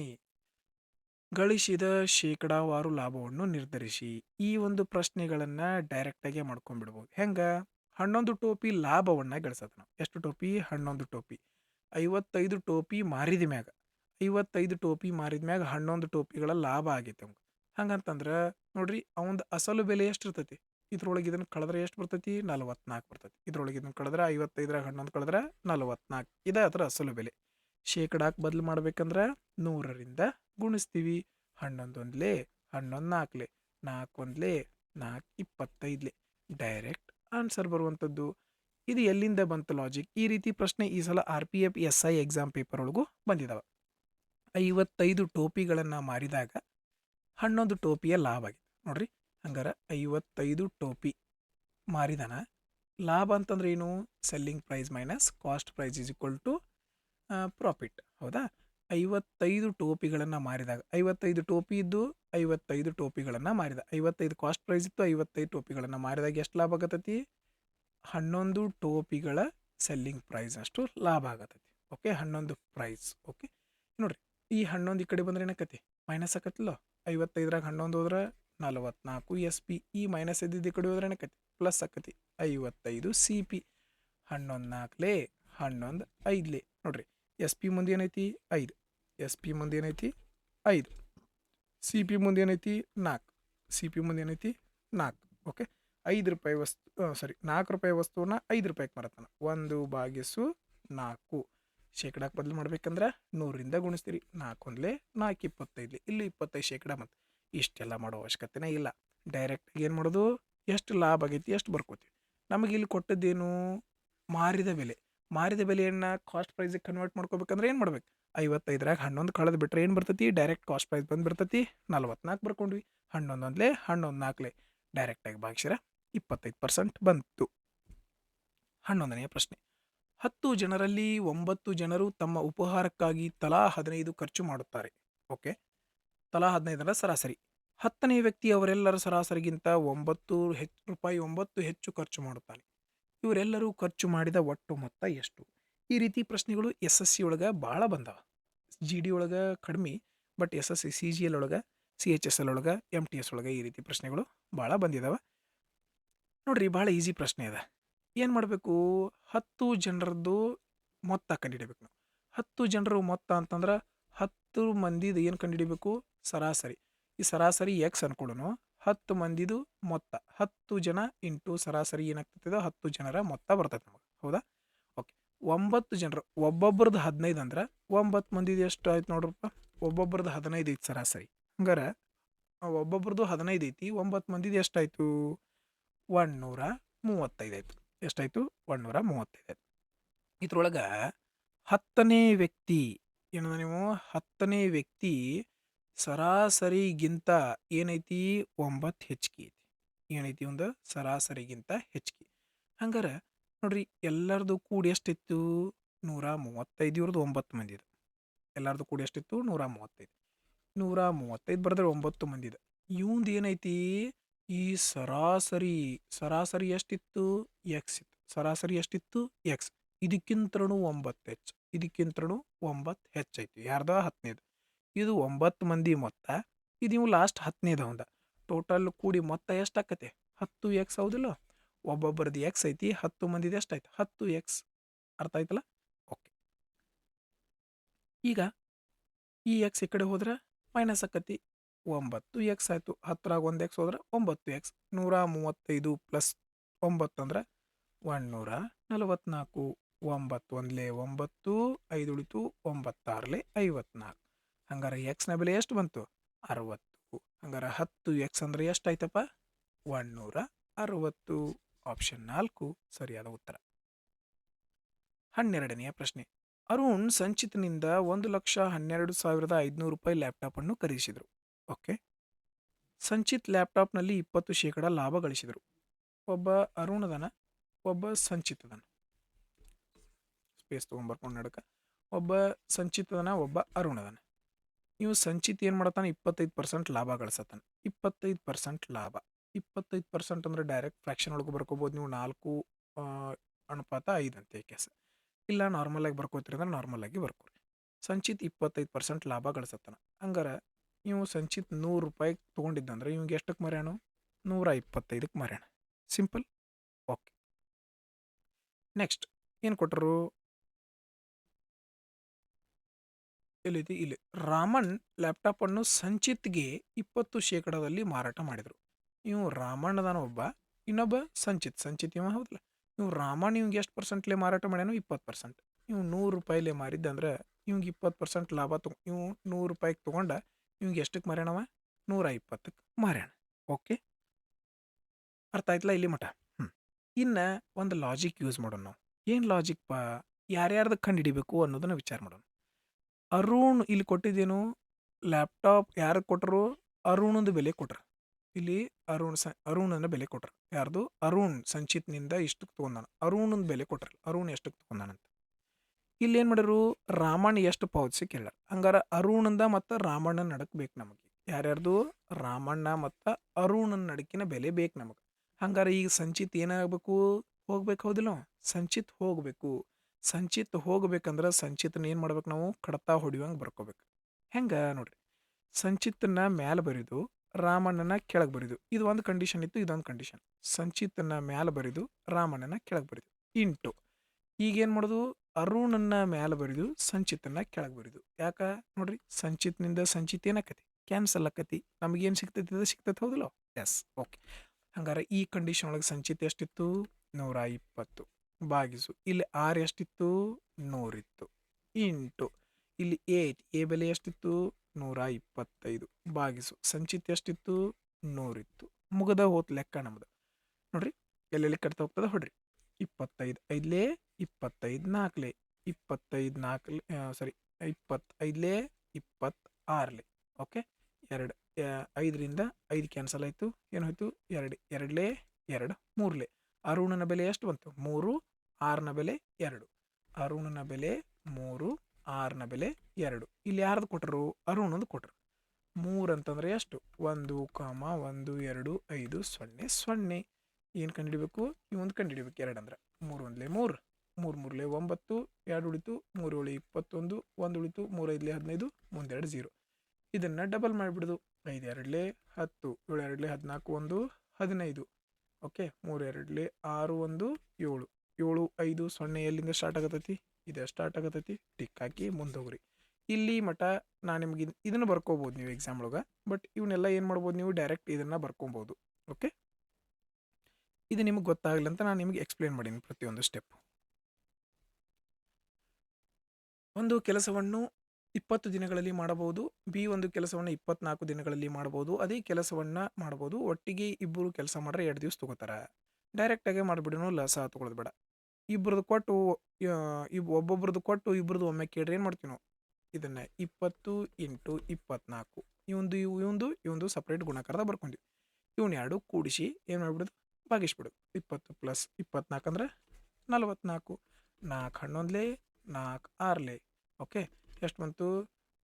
ಗಳಿಸಿದ ಶೇಕಡಾವಾರು ಲಾಭವನ್ನು ನಿರ್ಧರಿಸಿ. ಈ ಒಂದು ಪ್ರಶ್ನೆಗಳನ್ನು ಡೈರೆಕ್ಟಾಗಿ ಮಾಡ್ಕೊಂಡ್ಬಿಡ್ಬೋದು. ಹೆಂಗೆ? 11 ಟೋಪಿ ಲಾಭವನ್ನು ಗಳಿಸತಾನ. ಎಷ್ಟು ಟೋಪಿ? 11 ಟೋಪಿ. 55 ಟೋಪಿ ಮಾರಿದ ಮ್ಯಾಗ 55 ಟೋಪಿ ಮಾರಿದ ಮ್ಯಾಗ 11 ಟೋಪಿಗಳ ಲಾಭ ಆಗೈತೆ ಅವ್ಗೆ. ಹಂಗಂತಂದ್ರೆ ನೋಡ್ರಿ ಅವಂದು ಅಸಲು ಬೆಲೆ ಎಷ್ಟು ಇರ್ತೈತಿ, ಇದ್ರೊಳಗೆ ಇದನ್ನು ಕಳೆದ್ರೆ ಎಷ್ಟು ಬರ್ತೈತಿ, 44 ಬರ್ತೈತಿ. ಇದ್ರೊಳಗೆ ಇದನ್ನು ಕಳೆದ್ರೆ 55ರಾಗ 11 ಕಳೆದ್ರೆ 44, ಇದೇ ಅದರ ಅಸಲು ಬೆಲೆ. ಶೇಕಡಾಕ್ಕೆ ಬದಲು ಮಾಡ್ಬೇಕಂದ್ರೆ 100ರಿಂದ ಗುಣಿಸ್ತೀವಿ. 11 ಒಂದ್ಲೆ 11 ನಾಲ್ಕಲೆ 4 ಒಂದ್ಲೆ 4 25ಲೆ ಡೈರೆಕ್ಟ್ ಆನ್ಸರ್ ಬರುವಂಥದ್ದು. ಇದು ಎಲ್ಲಿಂದ ಬಂತು ಲಾಜಿಕ್? ಈ ರೀತಿ ಪ್ರಶ್ನೆ ಈ ಸಲ RPF SI ಎಕ್ಸಾಮ್ ಪೇಪರ್ ಒಳಗೂ ಬಂದಿದ್ದಾವೆ. 55 ಟೋಪಿಗಳನ್ನು ಮಾರಿದಾಗ 11 ಟೋಪಿಯ ಲಾಭ ಆಗಿದೆ ನೋಡ್ರಿ. ಹಂಗಾರೆ 55 ಟೋಪಿ ಮಾರಿದಾನ, ಲಾಭ ಅಂತಂದ್ರೆ ಏನು? Selling price minus cost price is equal to profit. ಹೌದಾ? 55 ಟೋಪಿಗಳನ್ನು ಮಾರಿದಾಗ 55 ಟೋಪಿ ಇದ್ದು 55 ಟೋಪಿಗಳನ್ನು ಮಾರಿದ, 55 ಕಾಸ್ಟ್ ಪ್ರೈಸ್ ಇತ್ತು, 55 ಟೋಪಿಗಳನ್ನು ಮಾರಿದಾಗ ಎಷ್ಟು ಲಾಭ ಆಗತೈತಿ? 11 ಟೋಪಿಗಳ ಸೆಲ್ಲಿಂಗ್ ಪ್ರೈಸ್ ಅಷ್ಟು ಲಾಭ ಆಗತೈತಿ. Okay, 11 price. ಓಕೆ ನೋಡ್ರಿ, ಈ 11 ಈ ಕಡೆ ಬಂದ್ರೆ ಏನಕ್ಕತಿ? ಮೈನಸ್ ಆಕತಿಲ್ಲ. 55ರಾಗ 11 ಹೋದ್ರೆ 44 SP. ಈ ಮೈನಸ್ ಇದ್ದಿದ್ದು ಈ ಕಡೆ ಹೋದ್ರೆ ಏನಕ್ಕತಿ? ಪ್ಲಸ್ ಆಕತಿ 55 CP. 11 ನಾಲ್ಕಲೆ 11 5ಲೆ ನೋಡ್ರಿ, SP ಮುಂದೆ ಏನೈತಿ? 5. SP ಮುಂದೆ ಏನೈತಿ? 5. CP ಮುಂದೆ ಏನೈತಿ? 4. CP ಮುಂದೆ ಏನೈತಿ? 4. ಓಕೆ, 5 ರೂಪಾಯಿ ವಸ್ತು, 4 ರೂಪಾಯಿ ವಸ್ತುವನ್ನ 5 ರೂಪಾಯಿಗೆ ಮಾರತಾನ. 1/4. ಶೇಕಡಾಕ್ಕೆ ಬದಲು ಮಾಡ್ಬೇಕಂದ್ರೆ 100ರಿಂದ ಗುಣಿಸ್ತೀರಿ. 4 ಒಂದ್ಲೆ 4 25ಲೆ ಇಲ್ಲಿ 25% ಮತ್ತು ಇಷ್ಟೆಲ್ಲ ಮಾಡೋ ಅವಶ್ಯಕತೆನೇ ಇಲ್ಲ. ಡೈರೆಕ್ಟ್ ಏನು ಮಾಡೋದು? ಎಷ್ಟು ಲಾಭ ಆಗೈತಿ ಎಷ್ಟು ಬರ್ಕೋತೀವಿ. ನಮಗೆ ಇಲ್ಲಿ ಕೊಟ್ಟದ್ದೇನು? ಮಾರಿದ ಬೆಲೆ. ಮಾರಿದ ಬೆಲೆಯನ್ನು ಕಾಸ್ಟ್ ಪ್ರೈಸಿಗೆ ಕನ್ವರ್ಟ್ ಮಾಡ್ಕೋಬೇಕಂದ್ರೆ ಏನು ಮಾಡ್ಬೇಕು? 55ರಾಗ 11 ಕಳೆದು ಬಿಟ್ರೆ ಏನು ಬರ್ತೈತಿ? ಡೈರೆಕ್ಟ್ ಕಾಸ್ಟ್ ಪ್ರೈಸ್ ಬಂದ್ಬಿಡ್ತೈತಿ 44 ಬರ್ಕೊಂಡ್ವಿ. 11 ಒಂದ್ಲೆ 11 ನಾಲ್ಕಲೆ ಡೈರೆಕ್ಟಾಗಿ ಭಾಗಿಸಿರ 25% ಬಂತು. 11ನೆಯ ಪ್ರಶ್ನೆ. 10 ಜನರಲ್ಲಿ 9 ಜನರು ತಮ್ಮ ಉಪಹಾರಕ್ಕಾಗಿ ತಲಾ 15 ಖರ್ಚು ಮಾಡುತ್ತಾರೆ. ಓಕೆ, ತಲಾ 15 ಸರಾಸರಿ. 10ನೇ ವ್ಯಕ್ತಿ ಅವರೆಲ್ಲರ ಸರಾಸರಿಗಿಂತ 9 ರೂಪಾಯಿ 9 ಹೆಚ್ಚು ಖರ್ಚು ಮಾಡುತ್ತಾನೆ. ಇವರೆಲ್ಲರೂ ಖರ್ಚು ಮಾಡಿದ ಒಟ್ಟು ಮೊತ್ತ ಎಷ್ಟು? ಈ ರೀತಿ ಪ್ರಶ್ನೆಗಳು SSC ಒಳಗೆ ಭಾಳ ಬಂದಾವ. GD ಒಳಗೆ ಕಡಿಮೆ, ಬಟ್ SSC CGL ಒಳಗೆ, CHSL ಒಳಗೆ, MTS ಒಳಗೆ ಈ ರೀತಿ ಪ್ರಶ್ನೆಗಳು ಭಾಳ ಬಂದಿದ್ದಾವೆ. ನೋಡ್ರಿ, ಭಾಳ ಈಸಿ ಪ್ರಶ್ನೆ ಅದ. ಏನು ಮಾಡಬೇಕು? 10 ಜನರದ್ದು ಮೊತ್ತ ಕಂಡುಹಿಡಿಬೇಕು ನಾವು. 10 ಜನರು ಮೊತ್ತ ಅಂತಂದ್ರೆ 10 ಮಂದಿದು ಏನು ಕಂಡುಹಿಡಿಬೇಕು? ಸರಾಸರಿ. ಈ ಸರಾಸರಿ X ಅನ್ಕೊಳ್ಳೋಣ. 10 ಮಂದಿದು ಮೊತ್ತ 10 ಜನ ಇಂಟು ಸರಾಸರಿ ಏನಾಗ್ತದೆ? 10 ಜನರ ಮೊತ್ತ ಬರ್ತೈತೆ ನಮಗೆ. ಹೌದಾ? ಓಕೆ, 9 ಜನರು ಒಬ್ಬೊಬ್ರದ್ದು 15 ಅಂದ್ರೆ 9 ಮಂದಿದು ಎಷ್ಟು ಆಯ್ತು ನೋಡ್ರಪ್ಪ? ಒಬ್ಬೊಬ್ರದ್ದು 15 ಐತಿ ಸರಾಸರಿ. ಹಂಗಾರೆ ಒಬ್ಬೊಬ್ರದ್ದು 15 ಐತಿ, 9 ಮಂದಿದು ಎಷ್ಟಾಯ್ತು? 135 ಆಯ್ತು. ಎಷ್ಟಾಯ್ತು? 135 ಆಯ್ತು. ಇದ್ರೊಳಗೆ 10ನೇ ವ್ಯಕ್ತಿ ಏನದ ನೀವು? 10ನೇ ವ್ಯಕ್ತಿ ಸರಾಸರಿಗಿಂತ ಏನೈತಿ? 9 ಹೆಚ್ಚಿಗೆ ಐತಿ. ಏನೈತಿ? ಒಂದು ಸರಾಸರಿಗಿಂತ ಹೆಚ್ಚಿಗೆ. ಹಂಗಾರೆ ನೋಡ್ರಿ, ಎಲ್ಲರದು ಕೂಡಿ ಎಷ್ಟಿತ್ತು? 135. ಇವ್ರದ್ದು 9 ಮಂದಿದು. ಎಲ್ಲರದು ಕೂಡಿ ಎಷ್ಟಿತ್ತು? 135. 135 ಬರೆದ್ರೆ 9 ಮಂದಿದು. ಇವಂದು ಏನೈತಿ? ಈ ಸರಾಸರಿ ಎಷ್ಟಿತ್ತು? X ಇತ್ತು. ಸರಾಸರಿ ಎಷ್ಟಿತ್ತು? X. ಇದಕ್ಕಿಂತನೂ 9 ಹೆಚ್ಚು, ಇದಕ್ಕಿಂತನೂ 9 ಹೆಚ್ಚೈತಿ. ಯಾರ್ದ? 10ನೇದು. ಇದು 9 ಮಂದಿ ಮೊತ್ತ, ಇದು ನೀವು ಲಾಸ್ಟ್ 10ನೇದು ಅವಂದ. ಟೋಟಲ್ ಕೂಡಿ ಮೊತ್ತ ಎಷ್ಟಾಕತೆ? 10X. ಹೌದಿಲ್ಲ? ಒಬ್ಬೊಬ್ಬರದ್ದು X ಐತಿ, 10 ಮಂದಿದು ಎಷ್ಟಾಯ್ತು? 10X. ಅರ್ಥ ಆಯ್ತಲ್ಲ? ಓಕೆ, ಈಗ ಈ X ಈ ಕಡೆ ಹೋದ್ರೆ ಮೈನಸ್ ಆಕತಿ. 9X ಆಯಿತು. 10ರಾಗ 1X ಹೋದ್ರೆ 9X. 135 ಪ್ಲಸ್ 9 ಅಂದ್ರೆ 144. 9 ಒಂದ್ಲೆ 9, 5 ಉಳಿತು 9 54. ಹಂಗಾರೆ Xನ ಬೆಲೆ ಎಷ್ಟು ಬಂತು? 60. ಹಂಗಾರೆ 10X ಅಂದ್ರೆ ಎಷ್ಟಾಯ್ತಪ್ಪ? 160. ಆಪ್ಷನ್ 4 ಸರಿಯಾದ ಉತ್ತರ. 12ನೆಯ ಪ್ರಶ್ನೆ. ಅರುಣ್ ಸಂಚಿತ್ನಿಂದ 1,12,500 ರೂಪಾಯಿ ಲ್ಯಾಪ್ಟಾಪ್ ಅನ್ನು ಖರೀದಿಸಿದರು. ಓಕೆ, ಸಂಚಿತ್ ಲ್ಯಾಪ್ಟಾಪ್ನಲ್ಲಿ 20% ಲಾಭ ಗಳಿಸಿದರು. ಒಬ್ಬ ಅರುಣ್ ಅದಾನ, ಒಬ್ಬ ಸಂಚಿತ್ ಅದಾನ. ಸ್ಪೇಸ್ ತೊಗೊಂಬರ್ಕೊಂಡು ನಡಕ. ಒಬ್ಬ ಸಂಚಿತ್ ಅದಾನ, ಒಬ್ಬ ಅರುಣ್ ಅದಾನ. ನೀವು ಸಂಚಿತ್ ಏನು ಮಾಡತ್ತಾನ? 25% ಲಾಭ ಗಳಿಸತ್ತಾನ. 25% ಲಾಭ. 25% ಅಂದ್ರೆ ಡೈರೆಕ್ಟ್ ಫ್ರ್ಯಾಕ್ಷನ್ ಒಳಗೆ ಬರ್ಕೋಬೋದು ನೀವು. 4:5 ಅಂತ ಕೇಸ್. ಇಲ್ಲ ನಾರ್ಮಲ್ ಆಗಿ ಬರ್ಕೋತೀರಿ ಅಂದ್ರೆ ನಾರ್ಮಲ್ ಆಗಿ ಬರ್ಕೋರಿ. ಸಂಚಿತ್ 25% ಲಾಭ ಗಳಿಸತ್ತಾನ. ಹಂಗಾರೆ ನೀವು ಸಂಚಿತ್ 100 ರೂಪಾಯಿ ತೊಗೊಂಡಿದ್ದಂದ್ರೆ ಇವ್ಗೆ ಎಷ್ಟಕ್ಕೆ ಮಾರ್ಯಾಣ? 125ಕ್ಕೆ ಮಾರ್ಯಾಣ. ಸಿಂಪಲ್. ಓಕೆ, ನೆಕ್ಸ್ಟ್ ಏನು ಕೊಟ್ಟರು? ಎಲ್ಲಿದೆ ಇಲ್ಲಿ. ರಾಮನ್ ಲ್ಯಾಪ್ಟಾಪನ್ನು ಸಂಚಿತ್ಗೆ 20% ಮಾರಾಟ ಮಾಡಿದರು. ಇವು ರಾಮಣ್ಣ ಅದಾನ ಒಬ್ಬ, ಇನ್ನೊಬ್ಬ ಸಂಚಿತ್ ಇವ ಹೌದಲ್ಲ. ಇವು ರಾಮಣ್ಣ ಇವ್ಗೆ ಎಷ್ಟು ಪರ್ಸೆಂಟ್ಲೆ ಮಾರಾಟ ಮಾಡ್ಯಾನು? 20%. ಇವು 100 ರೂಪಾಯಿಲೆ ಮಾರಿದ್ದಂದ್ರೆ ಇವ್ಗೆ 20% ಲಾಭ ಇವು 100 ರೂಪಾಯಿಗೆ ತೊಗೊಂಡ ಇವ್ಗೆ ಎಷ್ಟಕ್ಕೆ ಮಾರ್ಯಾನವ? 120ಕ್ಕೆ ಮಾರ್ಯಾನ. ಓಕೆ, ಅರ್ಥ ಆಯ್ತಲ್ಲ ಇಲ್ಲಿ ಮಟ? ಇನ್ನು ಒಂದು ಲಾಜಿಕ್ ಯೂಸ್ ಮಾಡೋಣ ನಾವು. ಏನು ಲಾಜಿಕ್ ಪಾ? ಯಾರ್ಯಾರ್ದು ಕಂಡು ಹಿಡಿಬೇಕು ಅನ್ನೋದನ್ನ ವಿಚಾರ ಮಾಡೋಣ. ಅರುಣ್ ಇಲ್ಲಿ ಕೊಟ್ಟಿದ್ದೇನು? ಲ್ಯಾಪ್ಟಾಪ್ ಯಾರಿಗೆ ಕೊಟ್ಟರು? ಅರುಣಂದು ಬೆಲೆ ಕೊಟ್ರು. ಇಲ್ಲಿ ಅರುಣನ ಬೆಲೆ ಕೊಟ್ರು. ಯಾರ್ದು? ಅರುಣ್ ಸಂಚಿತ್ನಿಂದ ಇಷ್ಟಕ್ಕೆ ತೊಗೊಂಡಾನ. ಅರುಣನ ಬೆಲೆ ಕೊಟ್ರಲ್ಲ, ಅರುಣ್ ಎಷ್ಟಕ್ಕೆ ತೊಗೊಂಡಾನಂತ. ಇಲ್ಲಿ ಏನು ಮಾಡಿರು? ರಾಮಣ್ಣ ಎಷ್ಟು ಪಾವತಿಸಿ ಕೇಳ್ಯಾರ. ಹಂಗಾರ ಅರುಣಂದ ಮತ್ತು ರಾಮಣ್ಣನ ನಡಕ್ ಬೇಕು ನಮಗೆ. ಯಾರ್ಯಾರ್ದು? ರಾಮಣ್ಣ ಮತ್ತು ಅರುಣನ ನಡಕಿನ ಬೆಲೆ ಬೇಕು ನಮಗೆ. ಹಂಗಾರೆ ಈಗ ಸಂಚಿತ್ ಏನಾಗಬೇಕು? ಹೋಗ್ಬೇಕು ಹೌದಿಲ್ಲ? ಸಂಚಿತ್ ಹೋಗಬೇಕು. ಸಂಚಿತ್ ಹೋಗ್ಬೇಕಂದ್ರೆ ಸಂಚಿತ್ನ ಏನು ಮಾಡ್ಬೇಕು ನಾವು? ಕಡತ ಹೊಡಿಯೋಂಗೆ ಬರ್ಕೋಬೇಕು. ಹೆಂಗೆ ನೋಡ್ರಿ, ಸಂಚಿತ್ತನ್ನ ಮ್ಯಾಲೆ ಬರೀದು ರಾಮಣ್ಣನ ಕೆಳಗೆ ಬರೀದು. ಇದು ಒಂದು ಕಂಡೀಷನ್ ಇತ್ತು, ಇದೊಂದು ಕಂಡೀಷನ್. ಸಂಚಿತ್ತನ್ನ ಮ್ಯಾಲೆ ಬರೀದು ರಾಮಣ್ಣನ ಕೆಳಗೆ ಬರೀದು ಇಂಟು. ಈಗೇನು ಮಾಡೋದು? ಅರುಣನ್ನ ಮ್ಯಾಲೆ ಬರೀದು ಸಂಚಿತ್ತನ್ನ ಕೆಳಗೆ ಬರೀದು. ಯಾಕೆ ನೋಡ್ರಿ, ಸಂಚಿತ್ನಿಂದ ಸಂಚಿತ್ ಏನಾಕತಿ? ಕ್ಯಾನ್ಸಲ್ ಆಕತಿ. ನಮಗೇನು ಸಿಗ್ತೈತಿ? ಅದು ಸಿಗ್ತೈತೆ ಹೌದಿಲ್ಲ? Yes, okay. ಹಂಗಾರೆ ಈ ಕಂಡೀಷನ್ ಒಳಗೆ ಸಂಚಿತ್ ಎಷ್ಟಿತ್ತು? 120 ಭಾಗಿಸು. ಇಲ್ಲಿ ಆರ್ ಎಷ್ಟಿತ್ತು? 100 ಇತ್ತು ಇಂಟು ಇಲ್ಲಿ ಎ ಬೆಲೆ ಎಷ್ಟಿತ್ತು? 125 ಭಾಗಿಸು ಸಂಚಿತ್ ಎಷ್ಟಿತ್ತು? 100 ಇತ್ತು. ಮುಗದ ಹೋತ್ ಲೆಕ್ಕ ನಮ್ದು. ನೋಡ್ರಿ ಎಲ್ಲೆಲ್ಲಿ ಕಟ್ತಾ ಹೋಗ್ತದ ಹೊಡ್ರಿ. 25 ಐದ್ಲೇ 25 4ಲೇ 25 4 ಸಾರಿ 25ಲೇ 26ಲೇ. ಓಕೆ, 2 5ರಿಂದ 5 ಕ್ಯಾನ್ಸಲ್ ಆಯಿತು. ಏನು ಹೋಯ್ತು? 2 2ಲೇ 2 3ಲೇ. ಅರುಣನ ಬೆಲೆ ಎಷ್ಟು ಬಂತು? 3. ಆರ್ನ ಬೆಲೆ 2. ಅರುಣನ ಬೆಲೆ 3, ಆರ್ನ ಬೆಲೆ 2. ಇಲ್ಲಿ ಯಾರ್ದು ಕೊಟ್ಟರು? ಅರುಣಂದು ಕೊಟ್ಟರು. 3 ಅಂತಂದ್ರೆ ಎಷ್ಟು? 1, 1, 2, 5, 0, 0. ಏನು ಕಂಡುಹಿಡಿಬೇಕು? ಇವೊಂದು ಕಂಡುಹಿಡಿಬೇಕು. 2 ಅಂದ್ರೆ 3 1ಲೇ 3, 3 3ಲೇ 9, 2 ಉಳಿತು, 3 7 21, 1 ಉಳಿತು, 3 5ಲೇ 15, ಮುಂದೆರಡು 0. ಇದನ್ನು ಡಬಲ್ ಮಾಡಿಬಿಡೋದು. 5 2ಲೇ 10, 7 2ಲೇ 14, 1 15. ಓಕೆ, 3 2ಲೇ 6 1 7, 7 5 0 ಎಲ್ಲಿಂದ ಸ್ಟಾರ್ಟ್ ಆಗತೈತಿ? ಇದೆ ಸ್ಟಾರ್ಟ್ ಆಗತೈತಿ. ಟಿಕ್ ಹಾಕಿ ಮುಂದೋಗ್ರಿ. ಇಲ್ಲಿ ಮಟ ನಾನು ನಿಮ್ಗೆ ಇದನ್ನು ಬರ್ಕೋಬೋದು ನೀವು ಎಕ್ಸಾಮ್ ಒಳಗೆ. ಬಟ್ ಇವನ್ನೆಲ್ಲ ಏನು ಮಾಡ್ಬೋದು? ನೀವು ಡೈರೆಕ್ಟ್ ಇದನ್ನು ಬರ್ಕೊಬೋದು. ಓಕೆ, ಇದು ನಿಮಗೆ ಗೊತ್ತಾಗಲಿ ಅಂತ ನಾನು ನಿಮಗೆ ಎಕ್ಸ್ಪ್ಲೇನ್ ಮಾಡೀನಿ ಪ್ರತಿಯೊಂದು ಸ್ಟೆಪ್. ಒಂದು ಕೆಲಸವನ್ನು 20 ದಿನಗಳಲ್ಲಿ ಮಾಡಬಹುದು. ಬಿ ಒಂದು ಕೆಲಸವನ್ನು 24 ದಿನಗಳಲ್ಲಿ ಮಾಡಬಹುದು. ಅದೇ ಕೆಲಸವನ್ನು ಮಾಡ್ಬೋದು. ಒಟ್ಟಿಗೆ ಇಬ್ಬರು ಕೆಲಸ ಮಾಡ್ರೆ 2 ದಿವಸ ತೊಗೋತಾರೆ. ಡೈರೆಕ್ಟಾಗೆ ಮಾಡಿಬಿಡೋನು, ಲಸ ತೊಗೊಳೋದು ಬೇಡ. ಇಬ್ಬರದು ಕೊಟ್ಟು ಒಬ್ಬೊಬ್ರದ್ದು ಕೊಟ್ಟು ಇಬ್ಬರದು ಒಮ್ಮೆ ಕೇಳ್ರಿ. ಏನು ಮಾಡ್ತೀವಿ ನಾವು? ಇದನ್ನು 20 × 24 ಇವಂದು ಸಪ್ರೇಟ್ ಗುಣಾಕಾರದ ಬರ್ಕೊಂಡ್ವಿ. ಇವನ್ನ 2 ಕೂಡಿಸಿ ಏನು ಮಾಡ್ಬಿಡೋದು? ಭಾಗಿಸ್ಬಿಡೋದು. 20 + 24 ಅಂದ್ರೆ 44. 4 11ಲೇ 4 6ಲೇ. ಓಕೆ, ಎಷ್ಟು ಬಂತು?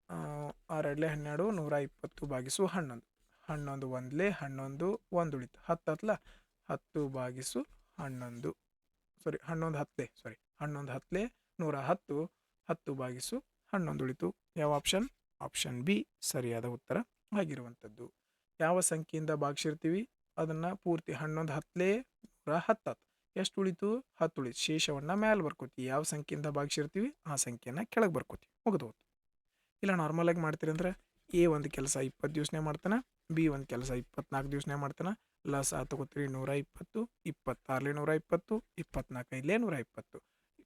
6 2ಲೇ 12, 120 ಭಾಗಿಸು 11. 11 1ಲೇ 11, 1 ಉಳಿತು. 10 ಹತ್ತಲ 10 ಭಾಗಿಸು 11, ಸಾರಿ 11 10ಲೇ, ಸಾರಿ 11 10ಲೇ 110, 10 ಭಾಗಿಸು 11 ಉಳಿತು. ಯಾವ ಆಪ್ಷನ್? ಆಪ್ಷನ್ ಬಿ ಸರಿಯಾದ ಉತ್ತರ ಆಗಿರುವಂಥದ್ದು. ಯಾವ ಸಂಖ್ಯೆಯಿಂದ ಭಾಗಿಸಿರ್ತೀವಿ ಅದನ್ನು ಪೂರ್ತಿ 11 10ಲೇ 110. ಎಷ್ಟು ಉಳಿತು? 10 ಉಳಿತು. ಶೇಷವನ್ನು ಮ್ಯಾಲೆ ಬರ್ಕೋತೀವಿ. ಯಾವ ಸಂಖ್ಯೆಯಿಂದ ಭಾಗಿಸಿರ್ತೀವಿ ಆ ಸಂಖ್ಯೆನ ಕೆಳಗೆ ಬರ್ಕೋತೀವಿ. ಮುಗಿದು ಹೋಯ್ತು. ಇಲ್ಲ ನಾರ್ಮಲಾಗಿ ಮಾಡ್ತೀರಿ ಅಂದ್ರೆ ಎ ಒಂದು ಕೆಲಸ 20 ದಿವಸನೇ ಮಾಡ್ತಾನೆ, ಬಿ ಒಂದು ಕೆಲಸ 24 ದಿವಸನೇ ಮಾಡ್ತಾನೆ. ಲಸ್ ತಗೋತೀರಿ 120, 26ಲೇ 120, 24 5ಲೇ 120.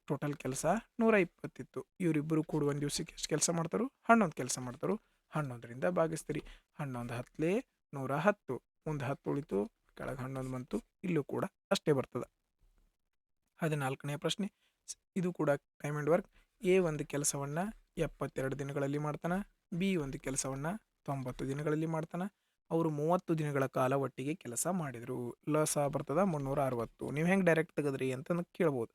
ಟೋಟಲ್ ಕೆಲಸ 120 ಇತ್ತು. ಇವರಿಬ್ಬರು ಕೂಡ ಒಂದು ದಿವಸಕ್ಕೆ ಎಷ್ಟು ಕೆಲಸ ಮಾಡ್ತಾರೋ? 11 ಕೆಲಸ ಮಾಡ್ತಾರೋ. 11ರಿಂದ ಭಾಗಿಸ್ತೀರಿ. 11 10ಲೇ 110, ಮುಂದೆ 10 ಉಳಿತು, ಕೆಳಗೆ 11 ಬಂತು. ಇಲ್ಲೂ ಕೂಡ ಅಷ್ಟೇ ಬರ್ತದೆ. 14ನೇ ಪ್ರಶ್ನೆ, ಇದು ಕೂಡ ಟೈಮ್ ಆ್ಯಂಡ್ ವರ್ಕ್. ಎ ಒಂದು ಕೆಲಸವನ್ನು 72 ದಿನಗಳಲ್ಲಿ ಮಾಡ್ತಾನೆ, ಬಿ ಒಂದು ಕೆಲಸವನ್ನು 90 ದಿನಗಳಲ್ಲಿ ಮಾಡ್ತಾನೆ. ಅವರು 30 ದಿನಗಳ ಕಾಲ ಒಟ್ಟಿಗೆ ಕೆಲಸ ಮಾಡಿದರು. ಲಸ ಬರ್ತದ 360. ನೀವು ಹೆಂಗೆ ಡೈರೆಕ್ಟ್ ತೆಗೆದ್ರಿ ಅಂತ ಕೇಳ್ಬೋದು.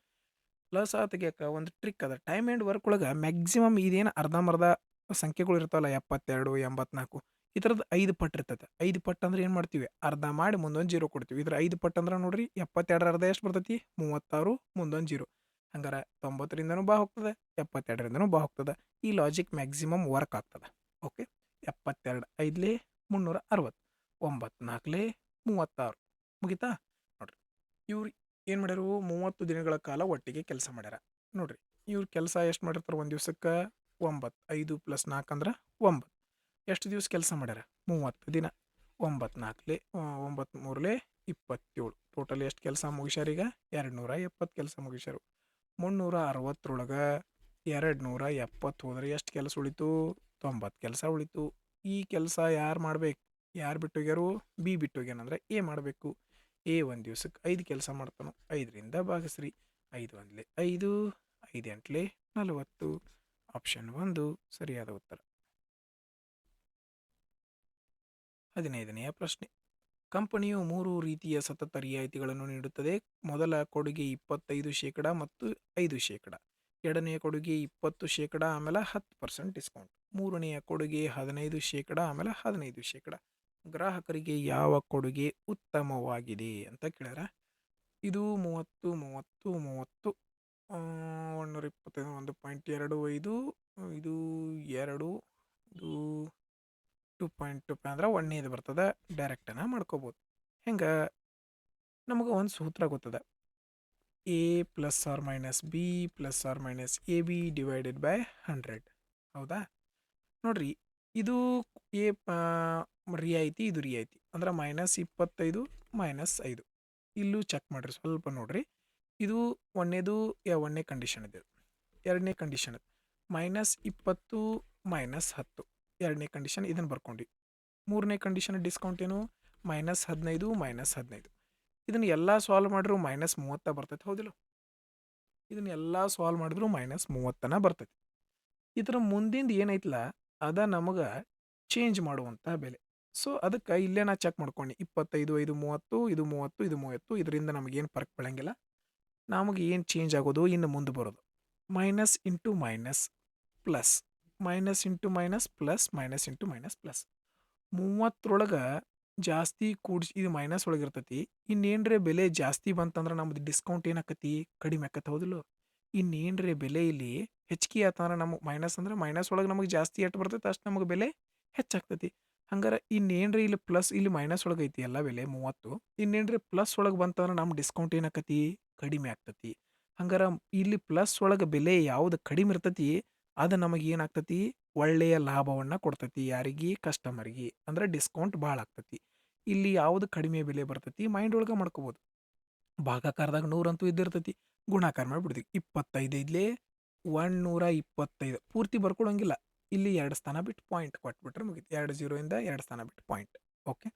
ಲಸ ತೆಗಿಯೋಕೆ ಒಂದು ಟ್ರಿಕ್ ಅದ. ಟೈಮ್ ಆ್ಯಂಡ್ ವರ್ಕ್ ಒಳಗೆ ಮ್ಯಾಕ್ಸಿಮಮ್ ಇದೇನು ಅರ್ಧಂಬರ್ಧ ಸಂಖ್ಯೆಗಳು ಇರ್ತಾವಲ್ಲ, 72 84, ಈ ಥರದ್ದು 5 ಪಟ್ಟು ಇರ್ತದೆ. 5 ಪಟ್ಟು ಅಂದ್ರೆ ಏನು ಮಾಡ್ತೀವಿ? ಅರ್ಧ ಮಾಡಿ ಮುಂದೊಂದು 0 ಕೊಡ್ತೀವಿ. ಇದ್ರ 5 ಪಟ್ಟು ಅಂದ್ರೆ ನೋಡ್ರಿ 72 ಅರ್ಧ ಎಷ್ಟು ಬರ್ತೈತಿ? 36, ಮುಂದೊಂದು 0. ಹಂಗಾರೆ 90ರಿಂದನೂ ಬಾ ಹೋಗ್ತದೆ, 72ರಿಂದನೂ ಬಾ ಹೋಗ್ತದೆ. ಈ ಲಾಜಿಕ್ ಮ್ಯಾಕ್ಸಿಮಮ್ ವರ್ಕ್ ಆಗ್ತದೆ. ಓಕೆ, 72 5ಲೇ 360, 9 4ಲೇ 36. ಮುಗಿತಾ? ನೋಡ್ರಿ, ಇವ್ರು ಏನು ಮಾಡ್ಯಾರು? 30 ದಿನಗಳ ಕಾಲ ಒಟ್ಟಿಗೆ ಕೆಲಸ ಮಾಡ್ಯಾರ. ನೋಡ್ರಿ, ಇವ್ರು ಕೆಲಸ ಎಷ್ಟು ಮಾಡಿರ್ತಾರೆ ಒಂದು ದಿವ್ಸಕ್ಕೆ? 9. 5 + 4 ಅಂದ್ರೆ 9. ಎಷ್ಟು ದಿವಸ ಕೆಲಸ ಮಾಡ್ಯಾರ? 30 ದಿನ. 9 4 9 3 27. ಟೋಟಲ್ ಎಷ್ಟು ಕೆಲಸ ಮುಗಿಸ್ಯಾರ ಈಗ? 270 ಕೆಲಸ ಮುಗಿಸ್ಯಾರು. 360 270 ಹೋದ್ರೆ ಎಷ್ಟು ಕೆಲಸ ಉಳಿತು? 90 ಕೆಲಸ ಉಳಿತು. ಈ ಕೆಲಸ ಯಾರು ಮಾಡ್ಬೇಕು? ಯಾರು ಬಿಟ್ಟು ಹೋಗ್ಯಾರು? ಬಿ ಬಿಟ್ಟು ಹೋಗ್ಯಾನ ಅಂದ್ರೆ ಎ ಮಾಡಬೇಕು. ಎ ಒಂದು ದಿವ್ಸಕ್ಕೆ 5 ಕೆಲಸ ಮಾಡ್ತಾನೆ. 5ರಿಂದ ಭಾಗಿಸ್ರಿ. 5 1 5, 5 8 40. ಆಪ್ಷನ್ 1 ಸರಿಯಾದ ಉತ್ತರ. 15ನೆಯ ಪ್ರಶ್ನೆ. ಕಂಪನಿಯು 3 ರೀತಿಯ ಸತತ ರಿಯಾಯಿತಿಗಳನ್ನು ನೀಡುತ್ತದೆ. ಮೊದಲ ಕೊಡುಗೆ 25% ಮತ್ತು 5%. ಎರಡನೆಯ ಕೊಡುಗೆ 20%, ಆಮೇಲೆ 10% ಡಿಸ್ಕೌಂಟ್. ಮೂರನೆಯ ಕೊಡುಗೆ 15%, ಆಮೇಲೆ 15%. ಗ್ರಾಹಕರಿಗೆ ಯಾವ ಕೊಡುಗೆ ಉತ್ತಮವಾಗಿದೆ ಅಂತ ಕೇಳ್ಯಾರ. ಇದು 30 30 30 125 1.25. ಇದು 2. ಇದು 2.25 ಅಂದ್ರೆ 1ನೇದು ಬರ್ತದೆ. ಡೈರೆಕ್ಟನ್ನು ಮಾಡ್ಕೋಬೋದು. ಹೆಂಗೆ? ನಮಗೆ ಒಂದು ಸೂತ್ರ ಗೊತ್ತದ. A plus R minus B plus R minus A B divided by 100. ಹೌದಾ? ನೋಡ್ರಿ, ಇದು ಎ ರಿಯಾಯಿತಿ, ಇದು ರಿಯಾಯಿತಿ ಅಂದ್ರೆ -25 -5. ಇಲ್ಲೂ ಚೆಕ್ ಮಾಡಿರಿ, ಸ್ವಲ್ಪ ನೋಡ್ರಿ. ಇದು ಒಂದನೇ ಕಂಡೀಷನ್ ಇದೆ. ಎರಡನೇ ಕಂಡೀಷನ್ -20 -10. ಎರಡನೇ ಕಂಡೀಷನ್ ಇದನ್ನು ಬರ್ಕೊಂಡ್ವಿ. ಮೂರನೇ ಕಂಡೀಷನ್ ಡಿಸ್ಕೌಂಟ್ ಏನು? -15 -15. ಇದನ್ನು ಎಲ್ಲ ಸಾಲ್ವ್ ಮಾಡಿದ್ರು -30 ಬರ್ತೈತೆ. ಹೌದಿಲ್ಲ? ಇದನ್ನ ಎಲ್ಲ ಸಾಲ್ವ್ ಮಾಡಿದ್ರು -30 ಬರ್ತೈತಿ. ಇದರ ಮುಂದಿಂದ ಏನೈತಲ್ಲ ಅದ ನಮಗೆ ಚೇಂಜ್ ಮಾಡುವಂಥ ಬೆಲೆ. ಸೊ ಅದಕ್ಕೆ ಇಲ್ಲೇ ನಾ ಚೆಕ್ ಮಾಡ್ಕೊಂಡು 25 5 30, ಇದು 30 ಇದು 30. ಇದರಿಂದ ನಮಗೇನು ಫರ್ಕ್ ಬೀಳಂಗಿಲ್ಲ. ನಮಗೆ ಏನು ಚೇಂಜ್ ಆಗೋದು ಇನ್ನು ಮುಂದೆ ಬರೋದು minus into minus plus, minus into minus plus, minus into minus plus. 30ರೊಳಗೆ ಜಾಸ್ತಿ ಕೂಡಿಸಿ ಇದು ಮೈನಸ್ ಒಳಗೆ ಇರ್ತೈತಿ. ಇನ್ನೇನ್ರೆ ಬೆಲೆ ಜಾಸ್ತಿ ಬಂತಂದ್ರೆ ನಮ್ದು ಡಿಸ್ಕೌಂಟ್ ಏನಾಕತಿ? ಕಡಿಮೆ ಆಕತಿ. ಹೌದಿಲ್ಲ? ಇನ್ನೇನ್ರೆ ಬೆಲೆ ಇಲ್ಲಿ ಹೆಚ್ಚಿಗೆ ಆತಂದ್ರೆ ನಮಗೆ ಮೈನಸ್ ಅಂದ್ರೆ ಮೈನಸ್ ಒಳಗೆ ನಮಗೆ ಜಾಸ್ತಿ ಎಷ್ಟು ಬರ್ತೈತೆ ಅಷ್ಟು ನಮಗೆ ಬೆಲೆ ಹೆಚ್ಚಾಗ್ತೈತಿ. ಹಂಗಾರೆ ಇನ್ನೇನ್ರಿ ಇಲ್ಲಿ ಪ್ಲಸ್, ಇಲ್ಲಿ ಮೈನಸ್ ಒಳಗೆ ಐತಿ ಎಲ್ಲ ಬೆಲೆ 30. ಇನ್ನೇನ್ರಿ ಪ್ಲಸ್ ಒಳಗೆ ಬಂತಂದ್ರೆ ನಮ್ಮ ಡಿಸ್ಕೌಂಟ್ ಏನಾಕತಿ? ಕಡಿಮೆ ಆಗ್ತತಿ. ಹಂಗಾರೆ ಇಲ್ಲಿ ಪ್ಲಸ್ ಒಳಗೆ ಬೆಲೆ ಯಾವ್ದು ಕಡಿಮೆ ಇರ್ತೈತಿ ಅದು ನಮಗೆ ಏನಾಗ್ತತಿ? ಒಳ್ಳೆಯ ಲಾಭವನ್ನು ಕೊಡ್ತೈತಿ. ಯಾರಿಗೆ? ಕಸ್ಟಮರ್ಗೆ. ಅಂದ್ರೆ ಡಿಸ್ಕೌಂಟ್ ಭಾಳ ಆಗ್ತತಿ. ಇಲ್ಲಿ ಯಾವ್ದು ಕಡಿಮೆ ಬೆಲೆ ಬರ್ತೈತಿ ಮೈಂಡ್ ಒಳಗೆ ಮಾಡ್ಕೋಬೋದು. ಭಾಗಾಕಾರದಾಗ 100 ಅಂತೂ ಇದ್ದಿರ್ತೈತಿ. ಗುಣಾಕಾರ ಮಾಡಿಬಿಡ್ತೀವಿ. 25 ಇದ್ಲೇ 125. ಪೂರ್ತಿ ಬರ್ಕೊಳಂಗಿಲ್ಲ. ಇಲ್ಲಿ 2 ಸ್ಥಾನ ಬಿಟ್ಟು ಪಾಯಿಂಟ್ ಕೊಟ್ಬಿಟ್ರೆ ಮುಗಿತು. 2 0ಇಂದ 2 ಸ್ಥಾನ ಬಿಟ್ಟು ಪಾಯಿಂಟ್. ಓಕೆ.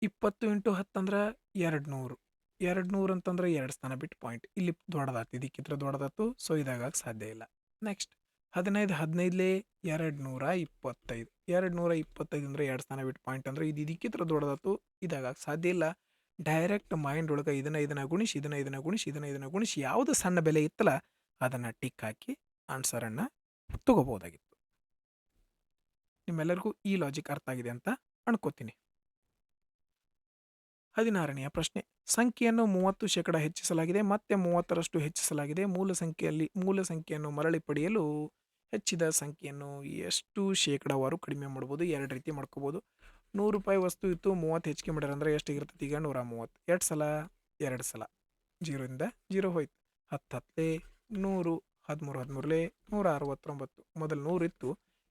20 × 10 ಅಂದ್ರೆ 200. 200 ಅಂತಂದ್ರೆ 2 ಸ್ಥಾನ ಬಿಟ್ಟು ಪಾಯಿಂಟ್. ಇಲ್ಲಿ ದೊಡ್ಡದಾತು, ಇದಕ್ಕಿಂತ ದೊಡ್ಡದಾತು. ಸೊ ಇದಾಗಕ್ಕೆ ಸಾಧ್ಯ ಇಲ್ಲ. ನೆಕ್ಸ್ಟ್ 15 15ಲೇ 225. 225 ಅಂದ್ರೆ 2 ಸ್ಥಾನ ಬಿಟ್ಟು ಪಾಯಿಂಟ್ ಅಂದ್ರೆ ಇದು ಇದಕ್ಕಿಂತ ದೊಡ್ಡದಾತು. ಇದಾಗಕ್ಕೆ ಸಾಧ್ಯ ಇಲ್ಲ. ಡೈರೆಕ್ಟ್ ಮೈಂಡ್ ಒಳಗೆ ಇದನ್ನ ಗುಣಿಸಿ ಇದನ್ನ ಗುಣಿಸಿ ಯಾವುದು ಸಣ್ಣ ಬೆಲೆ ಇತ್ತಲ್ಲ ಅದನ್ನು ಟಿಕ್ ಹಾಕಿ ಆನ್ಸರನ್ನು ತಗೋಬೋದಾಗಿತ್ತು. ನಿಮ್ಮೆಲ್ಲರಿಗೂ ಈ ಲಾಜಿಕ್ ಅರ್ಥ ಆಗಿದೆ ಅಂತ ಅನ್ಕೋತೀನಿ. 16ನೆಯ ಪ್ರಶ್ನೆ. ಸಂಖ್ಯೆಯನ್ನು 30% ಹೆಚ್ಚಿಸಲಾಗಿದೆ, ಮತ್ತೆ 30ರಷ್ಟು ಹೆಚ್ಚಿಸಲಾಗಿದೆ. ಮೂಲ ಸಂಖ್ಯೆಯನ್ನು ಮರಳಿ ಪಡೆಯಲು ಹೆಚ್ಚಿದ ಸಂಖ್ಯೆಯನ್ನು ಎಷ್ಟು ಶೇಕಡಾವಾರು ಕಡಿಮೆ ಮಾಡ್ಬೋದು? 2 ರೀತಿ ಮಾಡ್ಕೋಬೋದು. 100 ರೂಪಾಯಿ ವಸ್ತು ಇತ್ತು, 30 ಹೆಚ್ಚಿಗೆ ಮಾಡ್ಯಾರ ಅಂದ್ರೆ ಎಷ್ಟಿಗಿರ್ತೈತಿ? ಈಗ 130. ಎಷ್ಟು ಸಲ? 2 ಸಲ. 0ಇಂದ 0 ಹೋಯ್ತು. 10 10 100, 13 13 169. ಮೊದಲು 100 ಇತ್ತು,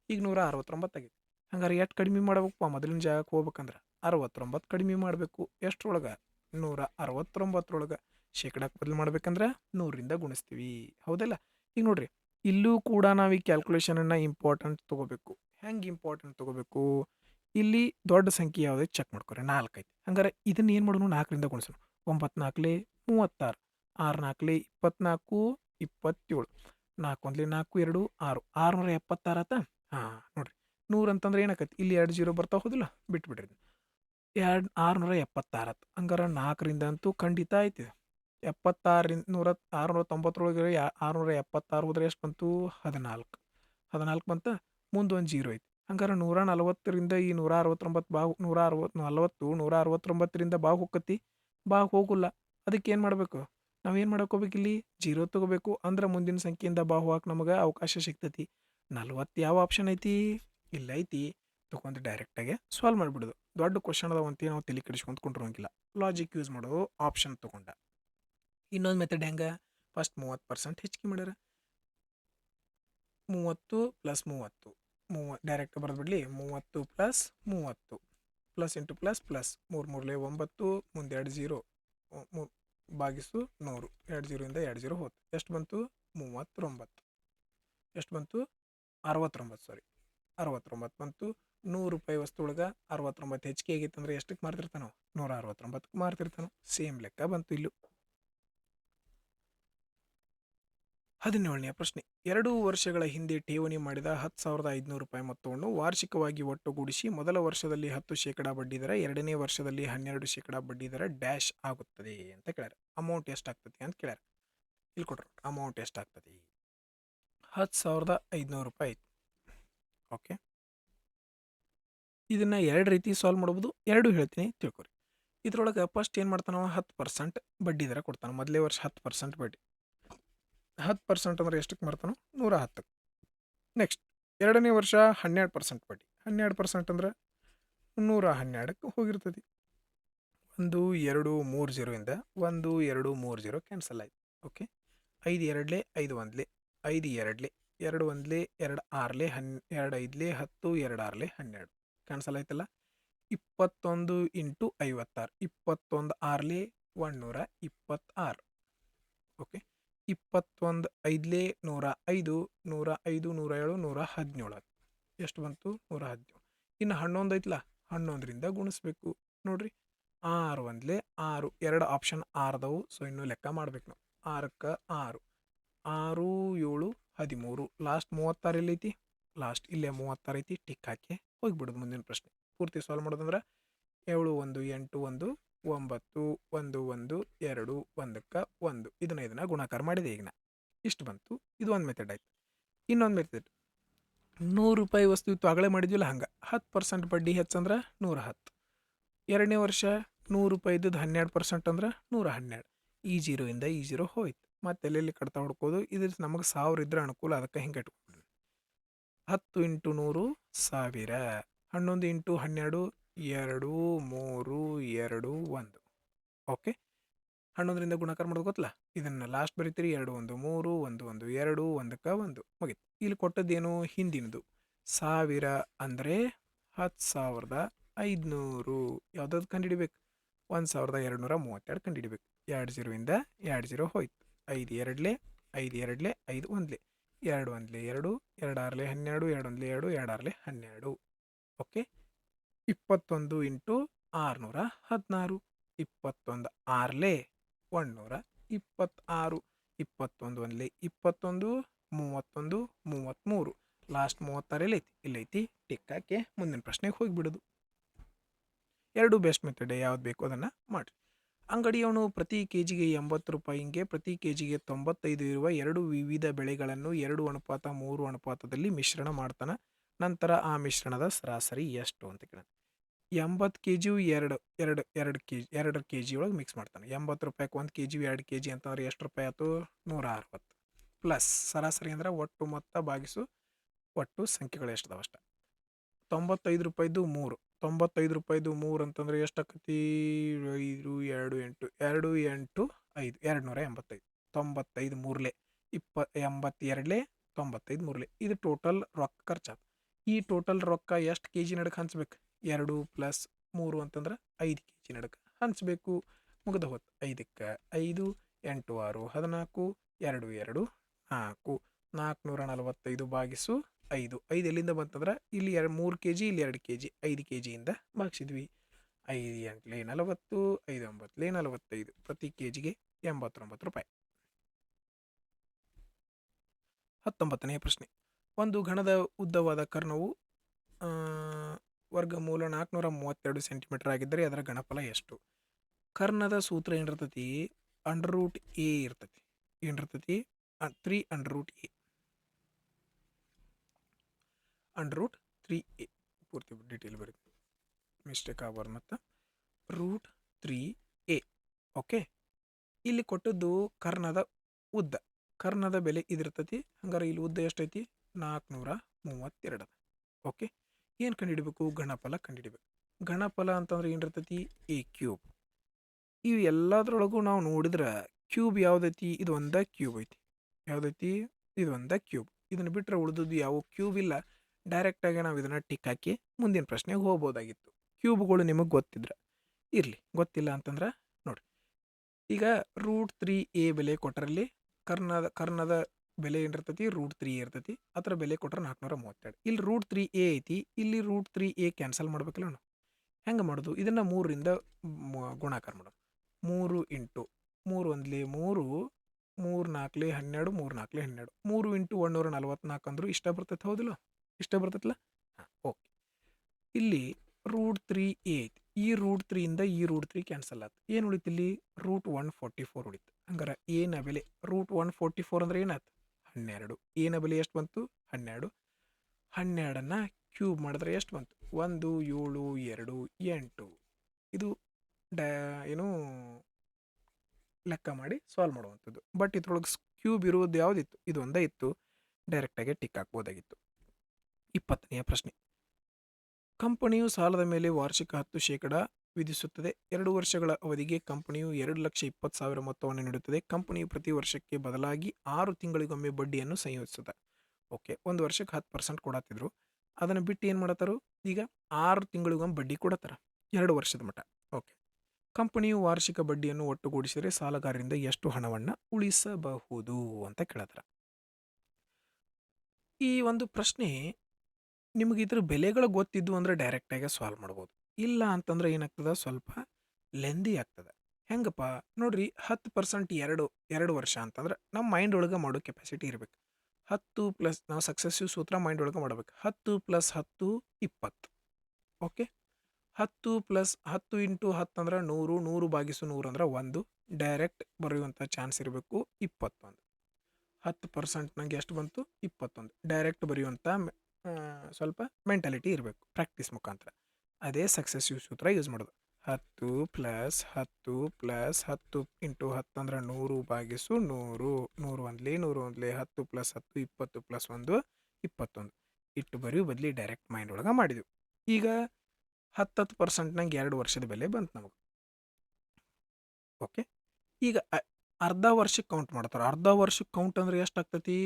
ಈಗ 169 ಆಗೈತಿ. ಹಂಗಾರೆ ಎಷ್ಟು ಕಡಿಮೆ ಮಾಡ್ಬೇಕಪ್ಪ? ಮೊದಲಿನ ಜಾಗಕ್ಕೆ ಹೋಗ್ಬೇಕಂದ್ರೆ 69 ಕಡಿಮೆ ಮಾಡಬೇಕು. ಎಷ್ಟರೊಳಗೆ? 169ರೊಳಗೆ. ಶೇಕಡಾಕ್ಕೆ ಬದಲು ಮಾಡ್ಬೇಕಂದ್ರೆ 100ರಿಂದ ಗುಣಿಸ್ತೀವಿ. ಹೌದಲ್ಲ? ಈಗ ನೋಡ್ರಿ, ಇಲ್ಲೂ ಕೂಡ ನಾವು ಈ ಕ್ಯಾಲ್ಕುಲೇಷನನ್ನು ಇಂಪಾರ್ಟೆಂಟ್ ತೊಗೋಬೇಕು. ಹೆಂಗೆ ಇಂಪಾರ್ಟೆಂಟ್ ತೊಗೋಬೇಕು? ಇಲ್ಲಿ ದೊಡ್ಡ ಸಂಖ್ಯೆ ಯಾವುದೇ ಚೆಕ್ ಮಾಡ್ಕೊರಿ. 4 ಐತಿ. ಹಂಗಾರೆ ಇದನ್ನು ಏನು ಮಾಡೋಣ? 4ರಿಂದ ಗುಣಿಸೋಣ. 9 4 36, 6 4 24, 27. 4 1 4 2 6, 676 ಆತ. ಹಾಂ ನೋಡ್ರಿ, 100 ಅಂತಂದ್ರೆ ಏನಾಕೈತಿ? ಇಲ್ಲಿ 2 0 ಬರ್ತಾವೆ. ಹೋದಿಲ್ಲ? ಬಿಟ್ಬಿಡ್ರಿ. 676 ಆತು. ಹಂಗಾರೆ 4ರಿಂದ ಅಂತೂ ಖಂಡಿತ ಐತಿ. 76 690 676 ಹೋದ್ರೆ ಎಷ್ಟು ಬಂತು? 14. 14 ಬಂತ. ಮುಂದೆ ಒಂದು 0 ಐತಿ. ಹಂಗಾರೆ 140ರಿಂದ ಈ 169 ಬಾವು 169ರಿಂದ ಬಾವು ಹೋಗತಿ? ಬಾವು ಹೋಗಿಲ್ಲ. ಅದಕ್ಕೆ ಏನು ಮಾಡಬೇಕು? ನಾವೇನು ಮಾಡ್ಕೋಬೇಕು? ಇಲ್ಲಿ 0 ತೊಗೋಬೇಕು. ಅಂದ್ರೆ ಮುಂದಿನ ಸಂಖ್ಯೆಯಿಂದ ಬಾವು ಹೋಗಕ್ಕೆ ನಮಗೆ ಅವಕಾಶ ಸಿಗ್ತೈತಿ. 40 ಯಾವ ಆಪ್ಷನ್ ಐತಿ? ಇಲ್ಲ ಐತಿ. ತೊಗೊಂಡು ಡೈರೆಕ್ಟಾಗಿ ಸಾಲ್ವ್ ಮಾಡಿಬಿಡೋದು. ದೊಡ್ಡ ಕ್ವಶನ್ ಅದಾವಂತ ನಾವು ತಲೆ ಕೆಡಿಸ್ಕೊಂತ ಕುಂಡ್ರಂಗಿಲ್ಲ. ಲಾಜಿಕ್ ಯೂಸ್ ಮಾಡೋದು ಆಪ್ಷನ್ ತೊಗೊಂಡ. ಇನ್ನೊಂದು ಮೆಥಡ್ ಹೆಂಗೆ? ಫಸ್ಟ್ 30% ಹೆಚ್ಚಿಗೆ ಮಾಡ್ಯಾರ. 30 ಪ್ಲಸ್ 30 ಡೈರೆಕ್ಟ್ ಬರೆದ್ಬಿಡ್ಲಿ 30 plus 30 plus into plus plus 3 ಮೂರಲೆ 9 ಮುಂದೆ 2 0 ಭಾಗಿಸು 100 2 0 ಇಂದ 2 0 ಹೋಯ್ತು. ಎಷ್ಟು ಬಂತು 39. ಎಷ್ಟು ಬಂತು 69 ಸಾರಿ 69 ಬಂತು. 100 ರೂಪಾಯಿ ವಸ್ತು ಒಳಗೆ 69 ಹೆಚ್ಚಿಗೆ ಆಗೈತೆ ಅಂದ್ರೆ ಎಷ್ಟಕ್ಕೆ ಮಾರ್ತಿರ್ತಾನೋ 169ಕ್ಕೆ ಮಾರ್ತಿರ್ತಾನೋ. ಸೇಮ್ ಲೆಕ್ಕ ಬಂತು ಇಲ್ಲೂ. 17ನೇ ಪ್ರಶ್ನೆ. 2 ವರ್ಷಗಳ ಹಿಂದೆ ಠೇವಣಿ ಮಾಡಿದ 10,500 ರೂಪಾಯಿ ಮೊತ್ತವನ್ನು ವಾರ್ಷಿಕವಾಗಿ ಒಟ್ಟುಗೂಡಿಸಿ ಮೊದಲ ವರ್ಷದಲ್ಲಿ 10% ಬಡ್ಡಿ ದರ, ಎರಡನೇ ವರ್ಷದಲ್ಲಿ 12% ಬಡ್ಡಿ ದರ ಡ್ಯಾಶ್ ಆಗುತ್ತದೆ ಅಂತ ಕೇಳ್ಯಾರ. ಅಮೌಂಟ್ ಎಷ್ಟಾಗ್ತದೆ ಅಂತ ಕೇಳ್ಯಾರ. ಇಲ್ಲಿ ಕೊಟ್ರು ಅಮೌಂಟ್ ಎಷ್ಟಾಗ್ತದೆ. 10,500 ರೂಪಾಯಿ ಐತಿ. ಓಕೆ, ಇದನ್ನು 2 ರೀತಿ ಸಾಲ್ವ್ ಮಾಡ್ಬೋದು. 2 ಹೇಳ್ತೀನಿ ತಿಳ್ಕೊರಿ. ಇದ್ರೊಳಗೆ ಫಸ್ಟ್ ಏನು ಮಾಡ್ತಾನವ 10% ಬಡ್ಡಿ ದರ ಕೊಡ್ತಾನೆ. ಮೊದಲೇ ವರ್ಷ 10% ಬಡ್ಡಿ. 10% ಅಂದ್ರೆ ಎಷ್ಟಕ್ಕೆ ಮಾರ್ತಾನೋ 110. ನೆಕ್ಸ್ಟ್ ಎರಡನೇ ವರ್ಷ 12% ಬಡ್ಡಿ. 12% ಅಂದ್ರೆ 112ಕ್ಕೆ ಹೋಗಿರ್ತದೆ. 1 2 3 0 ಇಂದ 1 2 3 0 ಕ್ಯಾನ್ಸಲ್ ಆಯ್ತು. ಓಕೆ, 5 2 5 1 5 2 2 1 2 6 2 5 10 2 6 12 ಕ್ಯಾನ್ಸಲ್ ಆಯ್ತಲ್ಲ. 21 ಇಂಟು 56 21 6 126. ಓಕೆ, 21 5 105 105 107 117. ಎಷ್ಟು ಬಂತು 117. ಇನ್ನು 11 ಐತಲ್ಲ, 11ರಿಂದ ಗುಣಿಸ್ಬೇಕು ನೋಡ್ರಿ. 6 1 6 2 ಆಪ್ಷನ್ 6ದವು. ಸೊ ಇನ್ನೂ ಲೆಕ್ಕ ಮಾಡ್ಬೇಕು ನಾವು. 6ಕ್ಕೆ 6 6 7 13. ಲಾಸ್ಟ್ 36 ಎಲ್ಲೈತಿ, ಲಾಸ್ಟ್ ಇಲ್ಲೇ 36 ಐತಿ. ಟಿಕ್ ಹಾಕಿ ಹೋಗಿಬಿಡೋದು ಮುಂದಿನ ಪ್ರಶ್ನೆ. ಪೂರ್ತಿ ಸಾಲ್ವ್ ಮಾಡೋದಂದ್ರೆ 7 1 8 1 9 1 1 2 1ಕ್ಕೆ 1 ಇದನ್ನ ಗುಣಾಕಾರ ಮಾಡಿದೆ. ಈಗ ಇಷ್ಟು ಬಂತು. ಇದು ಒಂದು ಮೆಥಡ್ ಆಯ್ತು. ಇನ್ನೊಂದು ಮೆಥಡ್ 100 ರೂಪಾಯಿ ವಸ್ತು ಇತ್ತು ಆಗಲೇ ಮಾಡಿದ್ವಿಲ್ಲ, ಹಂಗೆ 10% ಬಡ್ಡಿ ಹೆಚ್ಚಂದ್ರೆ 110. ಎರಡನೇ ವರ್ಷ 100 ರೂಪಾಯಿ ಇದ್ದದ್ದು 12% ಅಂದ್ರೆ 112. ಈ 0 ಇಂದ ಈ 0 ಹೋಯ್ತು. ಮತ್ತೆ ಎಲ್ಲೆಲ್ಲಿ ಕಡ್ತಾ ಹೊಡ್ಕೋದು. ಇದು ನಮಗೆ 1000 ಇದ್ರೆ ಅನುಕೂಲ, ಅದಕ್ಕೆ ಹಿಂಗೆ ಇಟ್ಕೊಂಡ್ರಿ. 10 ಇಂಟು 100 1000. 11 ಇಂಟು 12 2 3 2 1. ಓಕೆ, 11ರಿಂದ ಗುಣಾಕಾರ ಮಾಡೋದು ಗೊತ್ತಲ್ಲ. ಇದನ್ನು ಲಾಸ್ಟ್ ಬರೀತೀರಿ. 2 1 3 1 1 2 1ಕ್ಕೆ 1 ಮುಗೀತು. ಇಲ್ಲಿ ಕೊಟ್ಟದ್ದೇನು ಹಿಂದಿನದು 1000 ಅಂದರೆ 10,500. ಯಾವುದಾದ್ರು ಕಂಡುಹಿಡಿಬೇಕು. 1,232 ಕಂಡುಹಿಡಿಬೇಕು. 2 0 ಇಂದ 2 0 ಹೋಯ್ತು. 5 2 5 2 5 1 2 1 2 2 6 12 2 1 2 2 6 12. Okay, 21 into 616. 21 6 126. 21 1 21 31 33. ಲಾಸ್ಟ್ 36 ಎಲ್ಲೈತಿ, ಇಲ್ಲೈತಿ. ಟಿಕ್ ಹಾಕಿ ಮುಂದಿನ ಪ್ರಶ್ನೆಗೆ ಹೋಗಿಬಿಡೋದು. 2 ಬೆಸ್ಟ್ ಮೆಥಡ್. ಯಾವ್ದು ಬೇಕು ಅದನ್ನು ಮಾಡಿರಿ. ಅಂಗಡಿಯವನು ಪ್ರತಿ ಕೆಜಿಗೆ 80 ರೂಪಾಯಿ ಹಿಂಗೆ ಪ್ರತಿ ಕೆಜಿಗೆ 95 ಇರುವ 2 ವಿವಿಧ ಬೆಳೆಗಳನ್ನು 2 ಅನುಪಾತ 3 ಅನುಪಾತದಲ್ಲಿ ಮಿಶ್ರಣ ಮಾಡ್ತಾನೆ. ನಂತರ ಆ ಮಿಶ್ರಣದ ಸರಾಸರಿ ಎಷ್ಟು ಅಂತ ಕೇಳ. 80 ಕೆಜಿಯು 2 ಕೆಜಿ ಒಳಗೆ ಮಿಕ್ಸ್ ಮಾಡ್ತಾನೆ. 80 ರೂಪಾಯಿಗೆ 1 ಕೆಜಿ 2 ಕೆಜಿ ಅಂತಂದ್ರೆ ಎಷ್ಟು ರೂಪಾಯಿ ಆಯ್ತು 160. ಪ್ಲಸ್ ಸರಾಸರಿ ಅಂದ್ರೆ ಒಟ್ಟು ಮೊತ್ತ ಭಾಗಿಸು ಒಟ್ಟು ಸಂಖ್ಯೆಗಳು ಎಷ್ಟದಾವ ಅಷ್ಟ. 95 ರೂಪಾಯಿದು 3. 95 ರೂಪಾಯಿದು 3 ಅಂತಂದ್ರೆ ಎಷ್ಟಾಕತಿ 5 2 8 2 8 5 285. 95 ಮೂರ್ಲೆ 82 95 ಮೂರ್ಲೆ. ಇದು ಟೋಟಲ್ ರೊಕ್ಕ ಖರ್ಚಾದ. ಈ ಟೋಟಲ್ ರೊಕ್ಕ ಎಷ್ಟು ಕೆ ಜಿ ನಡಕ್ಕೆ ಹಂಚ್ಬೇಕು. 2 ಪ್ಲಸ್ 3 ಅಂತಂದ್ರೆ 5 ಕೆ ಜಿ ನಡಕ್ಕೆ ಹಂಚ್ಬೇಕು. ಮುಗಿದ ಹೊತ್ತು 5ಕ್ಕೆ 5 8 6 14 2 2 4 445 ಭಾಗಿಸು 5. 5 ಎಲ್ಲಿಂದ ಬಂತಂದ್ರೆ ಇಲ್ಲಿ 3 ಕೆ ಜಿ ಇಲ್ಲಿ 2 ಕೆ ಜಿ 5 ಕೆ ಜಿಯಿಂದ ಭಾಗಿಸಿದ್ವಿ. 5 8 40 5 9 45. ಪ್ರತಿ ಕೆ ಜಿಗೆ 89 ರೂಪಾಯಿ. 19ನೇ ಪ್ರಶ್ನೆ. ಒಂದು ಘನದ ಉದ್ದವಾದ ಕರ್ಣವು ವರ್ಗಮೂಲ 432 ಸೆಂಟಿಮೀಟರ್ ಆಗಿದ್ದರೆ ಅದರ ಘನಫಲ ಎಷ್ಟು. ಕರ್ಣದ ಸೂತ್ರ ಏನಿರ್ತತಿ √a ಇರ್ತತಿ. ಏನಿರ್ತತಿ 3√a. √3a ಪೂರ್ತಿ ಡೀಟೇಲ್ ಬರುತ್ತೆ, ಮಿಸ್ಟೇಕ್ ಆಗ್ಬಾರ್ದು. ಮತ್ತು √3a. ಓಕೆ, ಇಲ್ಲಿ ಕೊಟ್ಟದ್ದು ಕರ್ಣದ ಉದ್ದ. ಕರ್ಣದ ಬೆಲೆ ಇದಿರ್ತತಿ. ಹಂಗಾರೆ ಇಲ್ಲಿ ಉದ್ದ ಎಷ್ಟೈತಿ 432. ಓಕೆ, ಏನು ಕಂಡುಹಿಡಬೇಕು ಘನಫಲ ಕಂಡುಹಿಡಬೇಕು. ಘನಫಲ ಅಂತಂದ್ರೆ ಏನಿರ್ತತಿ a³. ಇವು ಎಲ್ಲದರೊಳಗೂ ನಾವು ನೋಡಿದ್ರೆ ಕ್ಯೂಬ್ ಯಾವುದೈತಿ ಇದು ಒಂದ ಕ್ಯೂಬ್ ಐತಿ. ಯಾವುದೈತಿ ಇದು ಒಂದ ಕ್ಯೂಬ್. ಇದನ್ನು ಬಿಟ್ಟರೆ ಉಳಿದದ್ದು ಯಾವ ಕ್ಯೂಬ್ ಇಲ್ಲ. ಡೈರೆಕ್ಟಾಗಿ ನಾವು ಇದನ್ನು ಟಿಕ್ ಹಾಕಿ ಮುಂದಿನ ಪ್ರಶ್ನೆಗೆ ಹೋಗ್ಬೋದಾಗಿತ್ತು. ಕ್ಯೂಬ್ಗಳು ನಿಮಗೆ ಗೊತ್ತಿದ್ರೆ ಇರಲಿ, ಗೊತ್ತಿಲ್ಲ ಅಂತಂದ್ರೆ ನೋಡಿ, ಈಗ √3a ಬೆಲೆ ಕೊಟ್ಟರಲ್ಲಿ ಕರ್ಣದ ಬೆಲೆ ಏನಿರ್ತೈತಿ √3a ಇರ್ತೈತಿ. ಅದರ ಬೆಲೆ ಕೊಟ್ಟರೆ 432. ಇಲ್ಲಿ √3a ಐತಿ, ಇಲ್ಲಿ √3a ಕ್ಯಾನ್ಸಲ್ ಮಾಡ್ಬೇಕಲ್ಲ ನಾವು. ಹೆಂಗೆ ಮಾಡೋದು? ಇದನ್ನು 3ರಿಂದ ಗುಣಾಕಾರ ಮಾಡೋದು. 3 ಇಂಟು 3 ಒಂದ್ಲಿ 3, 3 4 12, 3 4 12, 3 ಇಂಟು 144 ಅಂದರೂ ಇಷ್ಟ ಬರ್ತೈತೆ, ಹೌದಿಲ್ಲ? ಇಷ್ಟ ಬರ್ತೈತಲ್ಲ? ಹಾಂ, ಓಕೆ. ಇಲ್ಲಿ √3a ಐತಿ. ಈ √3ಇಂದ ಈ √3 ಕ್ಯಾನ್ಸಲ್ ಆಯ್ತು. ಏನು ಉಳಿತು ಇಲ್ಲಿ? √144 ಉಳಿತು. ಹಂಗಾರೆ ಏನ ಬೆಲೆ √144 ಅಂದ್ರೆ ಏನಾಯ್ತು? 12. ಏನ ಬೆಲೆ ಎಷ್ಟು ಬಂತು? 12. 12ನ್ನು ಕ್ಯೂಬ್ ಮಾಡಿದ್ರೆ ಎಷ್ಟು ಬಂತು? 1 7 2 8. ಇದು ಏನು ಲೆಕ್ಕ ಮಾಡಿ ಸಾಲ್ವ್ ಮಾಡುವಂಥದ್ದು. ಬಟ್ ಇದ್ರೊಳಗೆ ಕ್ಯೂಬ್ ಇರುವುದು ಯಾವುದಿತ್ತು? ಇದು ಒಂದೇ ಇತ್ತು. ಡೈರೆಕ್ಟಾಗಿ ಟಿಕ್ ಹಾಕ್ಬೋದಾಗಿತ್ತು. 20ನೇ ಪ್ರಶ್ನೆ. ಕಂಪನಿಯು ಸಾಲದ ಮೇಲೆ ವಾರ್ಷಿಕ 10% ವಿಧಿಸುತ್ತದೆ. 2 ವರ್ಷಗಳ ಅವಧಿಗೆ ಕಂಪನಿಯು 2,20,000 ಮೊತ್ತವನ್ನು ನೀಡುತ್ತದೆ. ಕಂಪನಿಯು ಪ್ರತಿ ವರ್ಷಕ್ಕೆ ಬದಲಾಗಿ 6 ತಿಂಗಳಿಗೊಮ್ಮೆ ಬಡ್ಡಿಯನ್ನು ಸಂಯೋಜಿಸುತ್ತದೆ. ಓಕೆ, 1 ವರ್ಷಕ್ಕೆ 10% ಕೊಡತ್ತಿದ್ರು. ಅದನ್ನು ಬಿಟ್ಟು ಏನು ಮಾಡತ್ತಾರು? ಈಗ 6 ತಿಂಗಳಿಗೊಮ್ಮೆ ಬಡ್ಡಿ ಕೊಡತ್ತಾರ 2 ವರ್ಷದ ಮಟ್ಟ. ಓಕೆ, ಕಂಪನಿಯು ವಾರ್ಷಿಕ ಬಡ್ಡಿಯನ್ನು ಒಟ್ಟುಗೂಡಿಸಿದರೆ ಸಾಲಗಾರರಿಂದ ಎಷ್ಟು ಹಣವನ್ನು ಉಳಿಸಬಹುದು ಅಂತ ಕೇಳತ್ತಾರ. ಈ ಒಂದು ಪ್ರಶ್ನೆ ನಿಮಗೆ ಇದ್ರ ಬೆಲೆಗಳು ಗೊತ್ತಿದ್ದು ಅಂದರೆ ಡೈರೆಕ್ಟಾಗಿ ಸಾಲ್ವ್ ಮಾಡ್ಬೋದು. ಇಲ್ಲ ಅಂತಂದ್ರೆ ಏನಾಗ್ತದೆ? ಸ್ವಲ್ಪ ಲೆಂದಿ ಆಗ್ತದೆ. ಹೆಂಗಪ್ಪ ನೋಡ್ರಿ, 10% 2 ವರ್ಷ ಅಂತಂದ್ರೆ ನಮ್ಮ ಮೈಂಡ್ ಒಳಗೆ ಮಾಡೋ ಕೆಪಾಸಿಟಿ ಇರಬೇಕು. 10 ಪ್ಲಸ್ ನಾವು ಸಕ್ಸಸ್ಸಿವ್ ಸೂತ್ರ ಮೈಂಡ್ ಒಳಗೆ ಮಾಡಬೇಕು. 10 + 10 20. ಓಕೆ, 10 + 10 ಇಂಟು 10 ಅಂದ್ರೆ 100, 100/100 ಅಂದ್ರೆ 1. ಡೈರೆಕ್ಟ್ ಬರೆಯುವಂಥ ಚಾನ್ಸ್ ಇರಬೇಕು 21. 10% ನಂಗೆ ಎಷ್ಟು ಬಂತು? 21. ಡೈರೆಕ್ಟ್ ಬರೆಯುವಂಥ ಸ್ವಲ್ಪ ಮೆಂಟಾಲಿಟಿ ಇರಬೇಕು ಪ್ರಾಕ್ಟೀಸ್ ಮುಖಾಂತರ. ಅದೇ ಸಕ್ಸಸ್ಸಿವ್ ಸೂತ್ರ ಯೂಸ್ ಮಾಡೋದು. 10 + 10 + 10 ಇಂಟು 10 ಅಂದ್ರೆ 100/100. 100 ಒಂದ್ಲಿ 100 ಒಂದ್ಲಿ 10 + 10 20 + 1 21. ಇಟ್ಟು ಬರೆಯೋ ಬದಲಿ ಡೈರೆಕ್ಟ್ ಮೈಂಡ್ ಒಳಗೆ ಮಾಡಿದ್ವಿ. ಈಗ 10% ನಂಗೆ 2 ವರ್ಷದ ಬೆಲೆ ಬಂತು ನಮಗೆ. ಓಕೆ, ಈಗ ಅರ್ಧ ವರ್ಷಕ್ಕೆ ಕೌಂಟ್ ಮಾಡ್ತಾರೆ. ಅರ್ಧ ವರ್ಷಕ್ಕೆ ಕೌಂಟ್ ಅಂದ್ರೆ ಎಷ್ಟು ಆಗ್ತೈತಿ?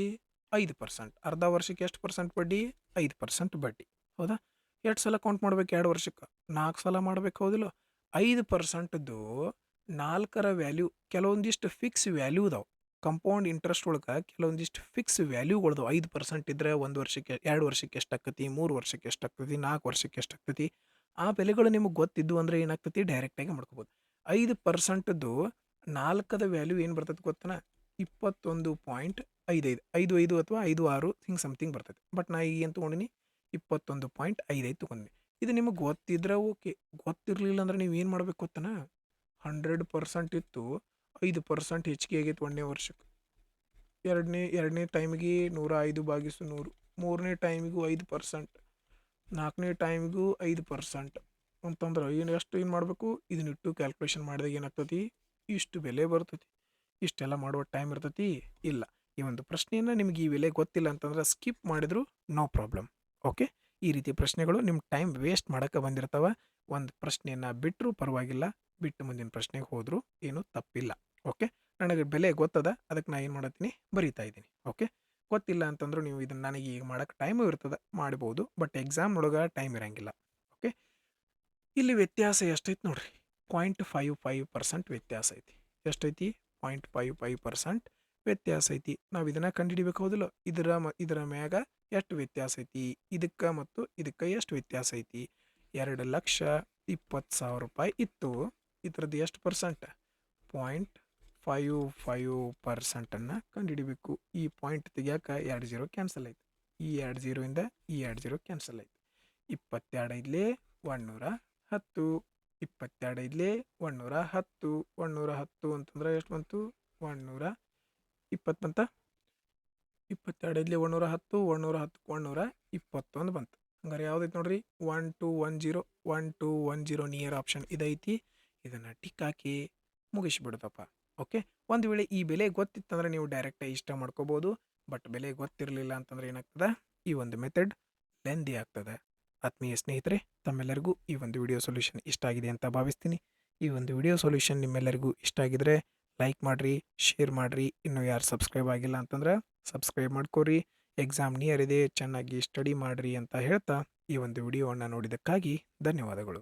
5%. ಅರ್ಧ ವರ್ಷಕ್ಕೆ ಎಷ್ಟು ಪರ್ಸೆಂಟ್ ಬಡ್ಡಿ? 5% ಬಡ್ಡಿ. ಹೌದಾ? ಎಷ್ಟು ಸಲ ಕೌಂಟ್ ಮಾಡ್ಬೇಕು 2 ವರ್ಷಕ್ಕೆ? 4 ಸಲ ಮಾಡ್ಬೇಕು, ಹೌದಿಲ್ಲ? 5%ದ್ದು 4ರ ವ್ಯಾಲ್ಯೂ ಕೆಲವೊಂದಿಷ್ಟು ಫಿಕ್ಸ್ ವ್ಯಾಲ್ಯೂ ಇದಾವೆ. ಕಂಪೌಂಡ್ ಇಂಟ್ರೆಸ್ಟ್ ಒಳಗೆ ಕೆಲವೊಂದಿಷ್ಟು ಫಿಕ್ಸ್ ವ್ಯಾಲ್ಯೂಗಳದಾವೆ. 5% ಇದ್ದರೆ 1 ವರ್ಷಕ್ಕೆ 2 ವರ್ಷಕ್ಕೆ ಎಷ್ಟಾಗ್ತೈತಿ, 3 ವರ್ಷಕ್ಕೆ ಎಷ್ಟಾಗ್ತೈತಿ, 4 ವರ್ಷಕ್ಕೆ ಎಷ್ಟಾಗ್ತೈತಿ, ಆ ಬೆಲೆಗಳು ನಿಮಗೆ ಗೊತ್ತಿದ್ದು ಅಂದರೆ ಏನಾಗ್ತೈತಿ? ಡೈರೆಕ್ಟಾಗಿ ಮಾಡ್ಕೋಬೋದು. 5%ದ್ದು 4ದ ವ್ಯಾಲ್ಯೂ ಏನು ಬರ್ತೈತಿ ಗೊತ್ತನ? 21.55 55 ಅಥವಾ 56 ಹಿಂಗೆ ಸಮಥಿಂಗ್ ಬರ್ತೈತಿ. ಬಟ್ ನಾ ಈಗ ಏನು ತೊಗೊಂಡಿನಿ? 21.55 ತೊಗೊಂಡಿನಿ. ಇದು ನಿಮಗೆ ಗೊತ್ತಿದ್ರೆ ಓಕೆ. ಗೊತ್ತಿರಲಿಲ್ಲ ಅಂದ್ರೆ ನೀವು ಏನು ಮಾಡ್ಬೇಕು ಗೊತ್ತನ? 100% ಇತ್ತು, 5% ಹೆಚ್ಚಿಗೆ ಆಗೈತೆ 1ನೇ ವರ್ಷಕ್ಕೆ. ಎರಡನೇ ಟೈಮಿಗೆ 105/100. 3ನೇ ಟೈಮಿಗೂ 5%. 4ನೇ ಟೈಮಿಗೂ 5% ಅಂತಂದ್ರೆ ಏನು ಮಾಡಬೇಕು? ಇದನ್ನಿಟ್ಟು ಕ್ಯಾಲ್ಕುಲೇಷನ್ ಮಾಡಿದಾಗ ಏನಾಗ್ತೈತಿ? ಇಷ್ಟು ಬೆಲೆ ಬರ್ತೈತಿ. ಇಷ್ಟೆಲ್ಲ ಮಾಡುವ ಟೈಮ್ ಇರ್ತೈತಿ? ಇಲ್ಲ. ಈ ಒಂದು ಪ್ರಶ್ನೆಯನ್ನು ನಿಮಗೆ ಈ ಬೆಲೆ ಗೊತ್ತಿಲ್ಲ ಅಂತಂದ್ರೆ ಸ್ಕಿಪ್ ಮಾಡಿದ್ರು ನೋ ಪ್ರಾಬ್ಲಮ್. ಓಕೆ, ಈ ರೀತಿ ಪ್ರಶ್ನೆಗಳು ನಿಮ್ಮ ಟೈಮ್ ವೇಸ್ಟ್ ಮಾಡೋಕ್ಕೆ ಬಂದಿರ್ತಾವೆ. ಒಂದು ಪ್ರಶ್ನೆಯನ್ನು ಬಿಟ್ಟರೂ ಪರವಾಗಿಲ್ಲ, ಬಿಟ್ಟು ಮುಂದಿನ ಪ್ರಶ್ನೆಗೆ ಹೋದರೂ ಏನೂ ತಪ್ಪಿಲ್ಲ. ಓಕೆ, ನನಗೆ ಬೆಲೆ ಗೊತ್ತದ, ಅದಕ್ಕೆ ನಾನು ಏನು ಮಾಡತ್ತೀನಿ? ಬರಿತಾ ಇದ್ದೀನಿ. ಓಕೆ, ಗೊತ್ತಿಲ್ಲ ಅಂತಂದ್ರೆ ನೀವು ಇದನ್ನು ನನಗೆ ಈಗ ಮಾಡೋಕ್ಕೆ ಟೈಮು ಇರ್ತದೆ, ಮಾಡ್ಬೋದು. ಬಟ್ ಎಕ್ಸಾಮ್ನೊಳಗೆ ಟೈಮ್ ಇರೋಂಗಿಲ್ಲ. ಓಕೆ, ಇಲ್ಲಿ ವ್ಯತ್ಯಾಸ ಎಷ್ಟೈತಿ ನೋಡ್ರಿ? 0.55% ವ್ಯತ್ಯಾಸ ಐತಿ. ಎಷ್ಟೈತಿ? 0.55% ವ್ಯತ್ಯಾಸ ಐತಿ. ನಾವು ಇದನ್ನು ಕಂಡುಹಿಡಿಬೇಕು, ಹೌದಿಲ್ಲ? ಇದರ ಮ್ಯಾಗ ಎಷ್ಟು ವ್ಯತ್ಯಾಸ ಐತಿ, ಇದಕ್ಕೆ ಮತ್ತು ಇದಕ್ಕೆ ಎಷ್ಟು ವ್ಯತ್ಯಾಸ ಐತಿ? 2,20,000 ರೂಪಾಯಿ ಇತ್ತು. ಇದರದ್ದು ಎಷ್ಟು ಪರ್ಸೆಂಟ್? 0.55%. ಕಂಡುಹಿಡಿಬೇಕು. ಈ ಪಾಯಿಂಟ್ ತೆಗಿಯೋಕೆ 2 0 ಕ್ಯಾನ್ಸಲ್ ಆಯ್ತು. ಈ 2 0ಇಂದ ಈ 2 0 ಕ್ಯಾನ್ಸಲ್ ಆಯ್ತು. 22 110. 22 110. 110 ಅಂತಂದ್ರೆ ಎಷ್ಟು ಬಂತು? 120 ಬಂತ? 22 110, 110 121 ಬಂತು. ಹಂಗಾರೆ ಯಾವ್ದೈತೆ ನೋಡ್ರಿ? 1210. 1210 ನಿಯರ್ ಆಪ್ಷನ್ ಇದೈತಿ. ಇದನ್ನು ಟಿಕ್ ಹಾಕಿ ಮುಗಿಸ್ಬಿಡ್ತಪ್ಪ. ಓಕೆ, ಒಂದು ವೇಳೆ ಈ ಬೆಲೆ ಗೊತ್ತಿತ್ತಂದ್ರೆ ನೀವು ಡೈರೆಕ್ಟಾಗಿ ಇಷ್ಟ ಮಾಡ್ಕೋಬೋದು. ಬಟ್ ಬೆಲೆ ಗೊತ್ತಿರಲಿಲ್ಲ ಅಂತಂದ್ರೆ ಏನಾಗ್ತದೆ? ಈ ಒಂದು ಮೆಥಡ್ ಲೆಂದಿ ಆಗ್ತದೆ. ಆತ್ಮೀಯ ಸ್ನೇಹಿತರೆ, ತಮ್ಮೆಲ್ಲರಿಗೂ ಈ ಒಂದು ವಿಡಿಯೋ ಸೊಲ್ಯೂಷನ್ ಇಷ್ಟ ಆಗಿದೆ ಅಂತ ಭಾವಿಸ್ತೀನಿ. ಈ ಒಂದು ವಿಡಿಯೋ ಸೊಲ್ಯೂಷನ್ ನಿಮ್ಮೆಲ್ಲರಿಗೂ ಇಷ್ಟ ಆಗಿದ್ರೆ ಲೈಕ್ ಮಾಡಿರಿ, ಶೇರ್ ಮಾಡಿರಿ. ಇನ್ನೂ ಯಾರು ಸಬ್ಸ್ಕ್ರೈಬ್ ಆಗಿಲ್ಲ ಅಂತಂದ್ರೆ ಸಬ್ಸ್ಕ್ರೈಬ್ ಮಾಡ್ಕೋರಿ. ಎಕ್ಸಾಮ್ ನಿಯರ್ ಇದೆ, ಚೆನ್ನಾಗಿ ಸ್ಟಡಿ ಮಾಡಿರಿ ಅಂತ ಹೇಳ್ತಾ ಈ ಒಂದು ವಿಡಿಯೋವನ್ನು ನೋಡಿದ್ದಕ್ಕಾಗಿ ಧನ್ಯವಾದಗಳು.